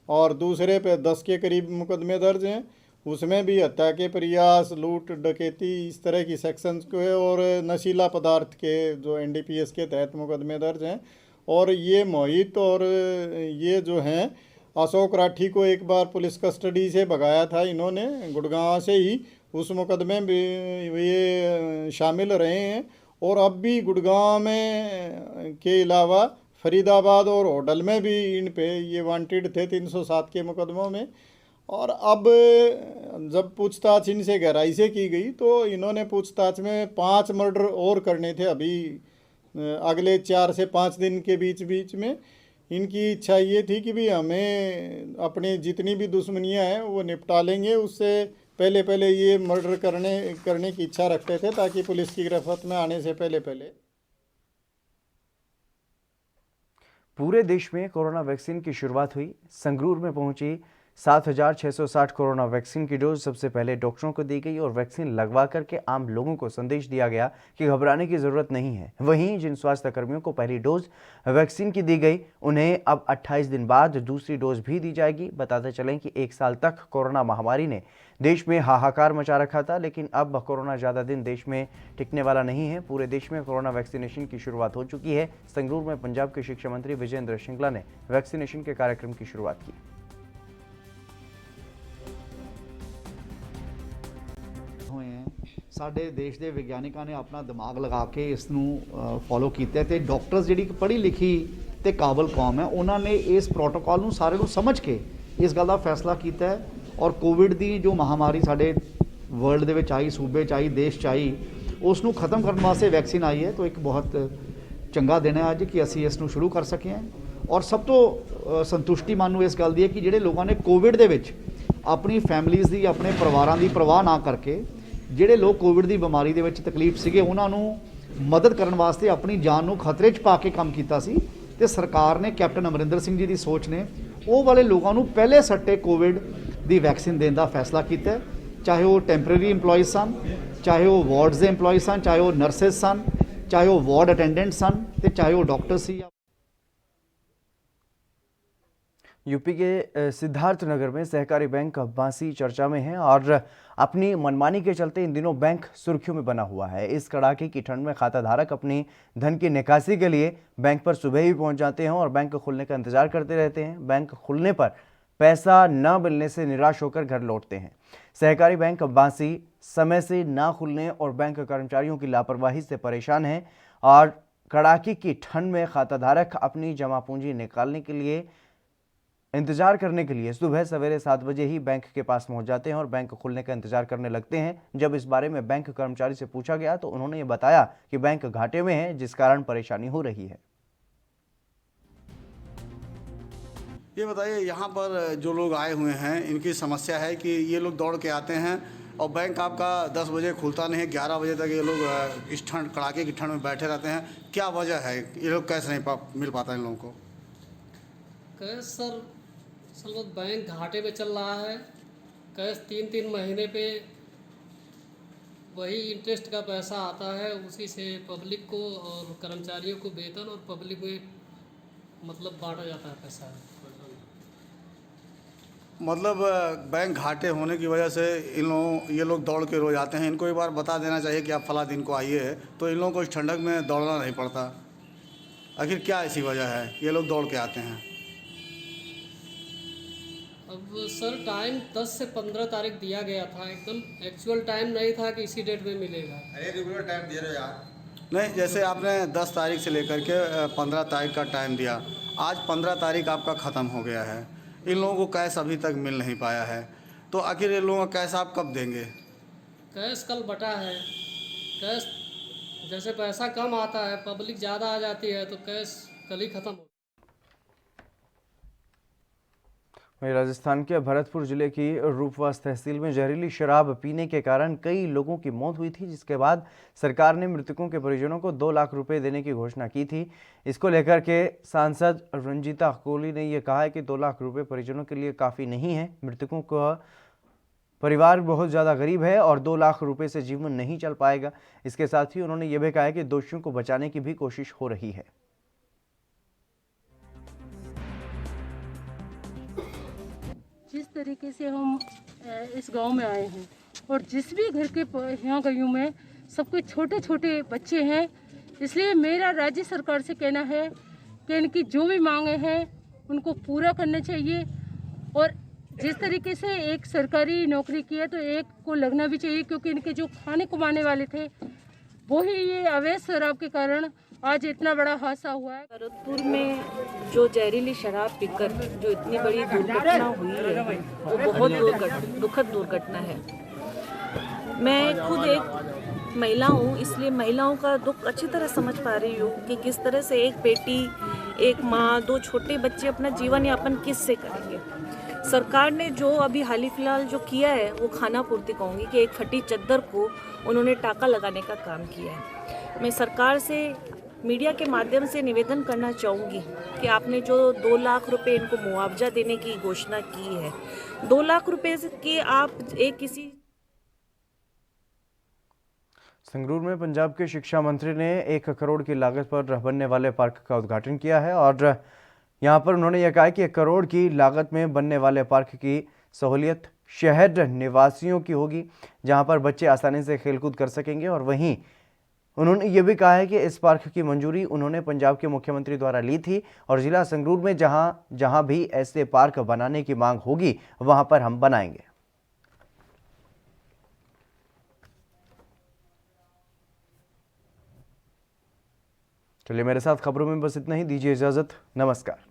और दूसरे पे 10 के करीब मुकदमे दर्ज हैं, उसमें भी हत्या के प्रयास, लूट डकैती इस तरह की सेक्शंस को है, और नशीला पदार्थ के जो NDPS के तहत मुकदमे दर्ज हैं। और ये मोहित और ये जो हैं अशोक राठी को एक बार पुलिस कस्टडी से भगाया था इन्होंने गुड़गांव से ही, उस मुकदमे में ये शामिल रहे हैं। और अब भी गुड़गांव में के अलावा फरीदाबाद और होडल में भी इन पे ये वांटेड थे 307 के मुकदमों में। और अब जब पूछताछ इनसे गहराई से की गई तो इन्होंने पूछताछ में 5 मर्डर और करने थे अभी अगले 4 से 5 दिन के बीच में। इनकी इच्छा ये थी कि भी हमें अपनी जितनी भी दुश्मनियां हैं वो निपटा लेंगे, उससे पहले ये मर्डर करने की इच्छा रखते थे ताकि पुलिस की गिरफ्त में आने से पहले। पूरे देश में कोरोना वैक्सीन की शुरुआत हुई। संगरूर में पहुंची 7,660 कोरोना वैक्सीन की डोज सबसे पहले डॉक्टरों को दी गई और वैक्सीन लगवा करके आम लोगों को संदेश दिया गया कि घबराने की जरूरत नहीं है। वहीं जिन स्वास्थ्य कर्मियों को पहली डोज वैक्सीन की दी गई उन्हें अब 28 दिन बाद दूसरी डोज भी दी जाएगी। बताते चलें कि 1 साल तक कोरोना महामारी ने देश में हाहाकार मचा रखा था, लेकिन अब कोरोना ज़्यादा दिन देश में टिकने वाला नहीं है। पूरे देश में कोरोना वैक्सीनेशन की शुरुआत हो चुकी है। संगरूर में पंजाब के शिक्षा मंत्री विजेंद्र शिंगला ने वैक्सीनेशन के कार्यक्रम की शुरुआत की। ਸਾਡੇ ਦੇਸ਼ ਦੇ ਵਿਗਿਆਨਿਕਾਂ ਨੇ ਆਪਣਾ ਦਿਮਾਗ ਲਗਾ ਕੇ ਇਸ ਨੂੰ ਫੋਲੋ ਕੀਤਾ ਤੇ ਡਾਕਟਰਸ ਜਿਹੜੀ ਕਿ ਪੜ੍ਹੀ ਲਿਖੀ ਤੇ ਕਾਬਲ ਕੌਮ ਹੈ ਉਹਨਾਂ ਨੇ ਇਸ ਪ੍ਰੋਟੋਕਾਲ ਨੂੰ ਸਾਰੇ ਨੂੰ ਸਮਝ ਕੇ ਇਸ ਗੱਲ ਦਾ ਫੈਸਲਾ ਕੀਤਾ ਔਰ ਕੋਵਿਡ ਦੀ ਜੋ ਮਹਾਮਾਰੀ ਸਾਡੇ ਵਰਲਡ ਦੇ ਵਿੱਚ ਆਈ, ਸੂਬੇ 'ਚ ਆਈ, ਦੇਸ਼ 'ਚ ਆਈ, ਉਸ ਨੂੰ ਖਤਮ ਕਰਨ ਵਾਸਤੇ ਵੈਕਸੀਨ ਆਈ ਹੈ। ਤਾਂ ਇੱਕ ਬਹੁਤ ਚੰਗਾ ਦਿਨ ਹੈ ਅੱਜ ਕਿ ਅਸੀਂ ਇਸ ਨੂੰ ਸ਼ੁਰੂ ਕਰ ਸਕੇ ਹਾਂ। ਔਰ ਸਭ ਤੋਂ ਸੰਤੁਸ਼ਟੀ ਮੈਨੂੰ ਇਸ ਗੱਲ ਦੀ ਹੈ ਕਿ ਜਿਹੜੇ ਲੋਕਾਂ ਨੇ ਕੋਵਿਡ ਦੇ ਵਿੱਚ ਆਪਣੀ ਫੈਮਲੀਜ਼ ਦੀ, ਆਪਣੇ ਪਰਿਵਾਰਾਂ ਦੀ ਪਰਵਾਹ ਨਾ ਕਰਕੇ ਜਿਹੜੇ ਲੋਕ ਕੋਵਿਡ ਦੀ ਬਿਮਾਰੀ ਦੇ ਵਿੱਚ ਤਕਲੀਫ ਸੀਗੇ ਉਹਨਾਂ ਨੂੰ ਮਦਦ ਕਰਨ ਵਾਸਤੇ ਆਪਣੀ ਜਾਨ ਨੂੰ ਖਤਰੇ 'ਚ ਪਾ ਕੇ ਕੰਮ ਕੀਤਾ ਸੀ ਤੇ ਸਰਕਾਰ ਨੇ ਕੈਪਟਨ ਅਮਰਿੰਦਰ ਸਿੰਘ ਜੀ ਦੀ ਸੋਚ ਨੇ ਉਹ ਵਾਲੇ ਲੋਕਾਂ ਨੂੰ ਪਹਿਲੇ ਸੱਟੇ ਕੋਵਿਡ ਦੀ ਵੈਕਸੀਨ ਦੇਣ ਦਾ ਫੈਸਲਾ ਕੀਤਾ, ਚਾਹੇ ਉਹ ਟੈਂਪਰੇਰੀ ਇੰਪਲੋਈਜ਼ ਸਨ, ਚਾਹੇ ਉਹ ਵਾਰਡਸ ਦੇ ਇੰਪਲੋਈਜ਼ ਸਨ, ਚਾਹੇ ਉਹ ਨਰਸਿਸ ਸਨ, ਚਾਹੇ ਉਹ ਵਾਰਡ ਅਟੈਂਡੈਂਟ ਸਨ ਤੇ ਚਾਹੇ ਉਹ ਡਾਕਟਰ ਸੀ। यूपी के सिद्धार्थनगर में सहकारी बैंक बांसी चर्चा में है और अपनी मनमानी के चलते इन दिनों बैंक सुर्खियों में बना हुआ है। इस कड़ाके की ठंड में खाता धारक अपनी धन की निकासी के लिए बैंक पर सुबह ही पहुंच जाते हैं और बैंक खुलने का इंतजार करते रहते हैं। बैंक खुलने पर पैसा न मिलने से निराश होकर घर लौटते हैं। सहकारी बैंक बांसी समय से न खुलने और बैंक कर्मचारियों की लापरवाही से परेशान हैं और कड़ाके की ठंड में खाता धारक अपनी जमा पूंजी निकालने के लिए इंतजार करने के लिए सुबह सवेरे 7 बजे ही बैंक के पास पहुंच जाते हैं और बैंक खुलने का इंतजार करने लगते हैं। जब इस बारे में बैंक कर्मचारी से पूछा गया तो उन्होंने ये बताया कि बैंक घाटे में है जिस कारण परेशानी हो रही है। ये बताइए, यहाँ पर जो लोग आए हुए हैं इनकी समस्या है कि ये लोग दौड़ के आते हैं और बैंक आपका 10 बजे खुलता नहीं है, 11 बजे तक ये लोग इस ठंड कड़ाके की ठंड में बैठे रहते हैं। क्या वजह है, ये लोग कैसे नहीं मिल पाता इन लोगों को? कैश सर असल में बैंक घाटे में चल रहा है। कैश 3-3 महीने पे वही इंटरेस्ट का पैसा आता है, उसी से पब्लिक को और कर्मचारियों को वेतन और पब्लिक में मतलब बांटा जाता है पैसा। मतलब बैंक घाटे होने की वजह से ये लोग दौड़ के रोज आते हैं। इनको एक बार बता देना चाहिए कि आप फला दिन को आइए, तो इन लोगों को इस ठंडक में दौड़ना नहीं पड़ता। आखिर क्या ऐसी वजह है ये लोग दौड़ के आते हैं? अब सर टाइम 10 से 15 तारीख दिया गया था, एकदम एक्चुअल टाइम नहीं था कि इसी डेट में मिलेगा। अरे रेगुलर टाइम दे रहे हो यार। नहीं, जैसे आपने 10 तारीख से लेकर के 15 तारीख का टाइम दिया, आज 15 तारीख आपका ख़त्म हो गया है, इन लोगों को कैश अभी तक मिल नहीं पाया है, तो आखिर इन लोगों का कैश आप कब देंगे? कैश कल बटा है। कैश जैसे पैसा कम आता है, पब्लिक ज़्यादा आ जाती है, तो कैश कल ही ख़त्म हो। वहीं राजस्थान के भरतपुर जिले की रूपवास तहसील में जहरीली शराब पीने के कारण कई लोगों की मौत हुई थी, जिसके बाद सरकार ने मृतकों के परिजनों को 2 लाख रुपए देने की घोषणा की थी। इसको लेकर के सांसद रंजीता कोहली ने यह कहा है कि 2 लाख रुपए परिजनों के लिए काफ़ी नहीं है। मृतकों का परिवार बहुत ज़्यादा गरीब है और 2 लाख रुपए से जीवन नहीं चल पाएगा। इसके साथ ही उन्होंने ये भी कहा है कि दोषियों को बचाने की भी कोशिश हो रही है। जिस तरीके से हम इस गांव में आए हैं और जिस भी घर के यहाँ गलियों में सबके छोटे छोटे बच्चे हैं, इसलिए मेरा राज्य सरकार से कहना है कि इनकी जो भी मांगे हैं उनको पूरा करना चाहिए। और जिस तरीके से एक सरकारी नौकरी की है तो एक को लगना भी चाहिए, क्योंकि इनके जो खाने कमाने वाले थे वो ही ये अवैध शराब के कारण आज इतना बड़ा हादसा हुआ है। भरतपुर में जो जहरीली शराब पीकर जो इतनी बड़ी दुर्घटना हुई है वो बहुत दुखद दुर्घटना है। मैं खुद एक महिला हूँ, इसलिए महिलाओं का दुख अच्छी तरह समझ पा रही हूँ कि किस तरह से एक बेटी, एक माँ, 2 छोटे बच्चे अपना जीवन यापन किस से करेंगे। सरकार ने जो अभी हाल ही फिलहाल जो किया है वो खाना पूर्ति कहूँगी कि एक फटी चद्दर को उन्होंने टाका लगाने का काम किया है। मैं सरकार से मीडिया के माध्यम से निवेदन करना चाहूँगी कि आपने जो 2 लाख रुपए इनको मुआवजा देने की घोषणा की है, 2 लाख रुपए की आप एक किसी संगरूर में पंजाब के शिक्षा मंत्री ने 1 करोड़ की लागत पर बनने वाले पार्क का उद्घाटन किया है और यहां पर उन्होंने यह कहा कि 1 करोड़ की लागत में बनने वाले पार्क की सहूलियत शहर निवासियों की होगी, जहां पर बच्चे आसानी से खेलकूद कर सकेंगे। और वहीं उन्होंने ये भी कहा है कि इस पार्क की मंजूरी उन्होंने पंजाब के मुख्यमंत्री द्वारा ली थी और जिला संगरूर में जहां भी ऐसे पार्क बनाने की मांग होगी वहां पर हम बनाएंगे। चलिए, मेरे साथ खबरों में बस इतना ही। दीजिए इजाजत। नमस्कार।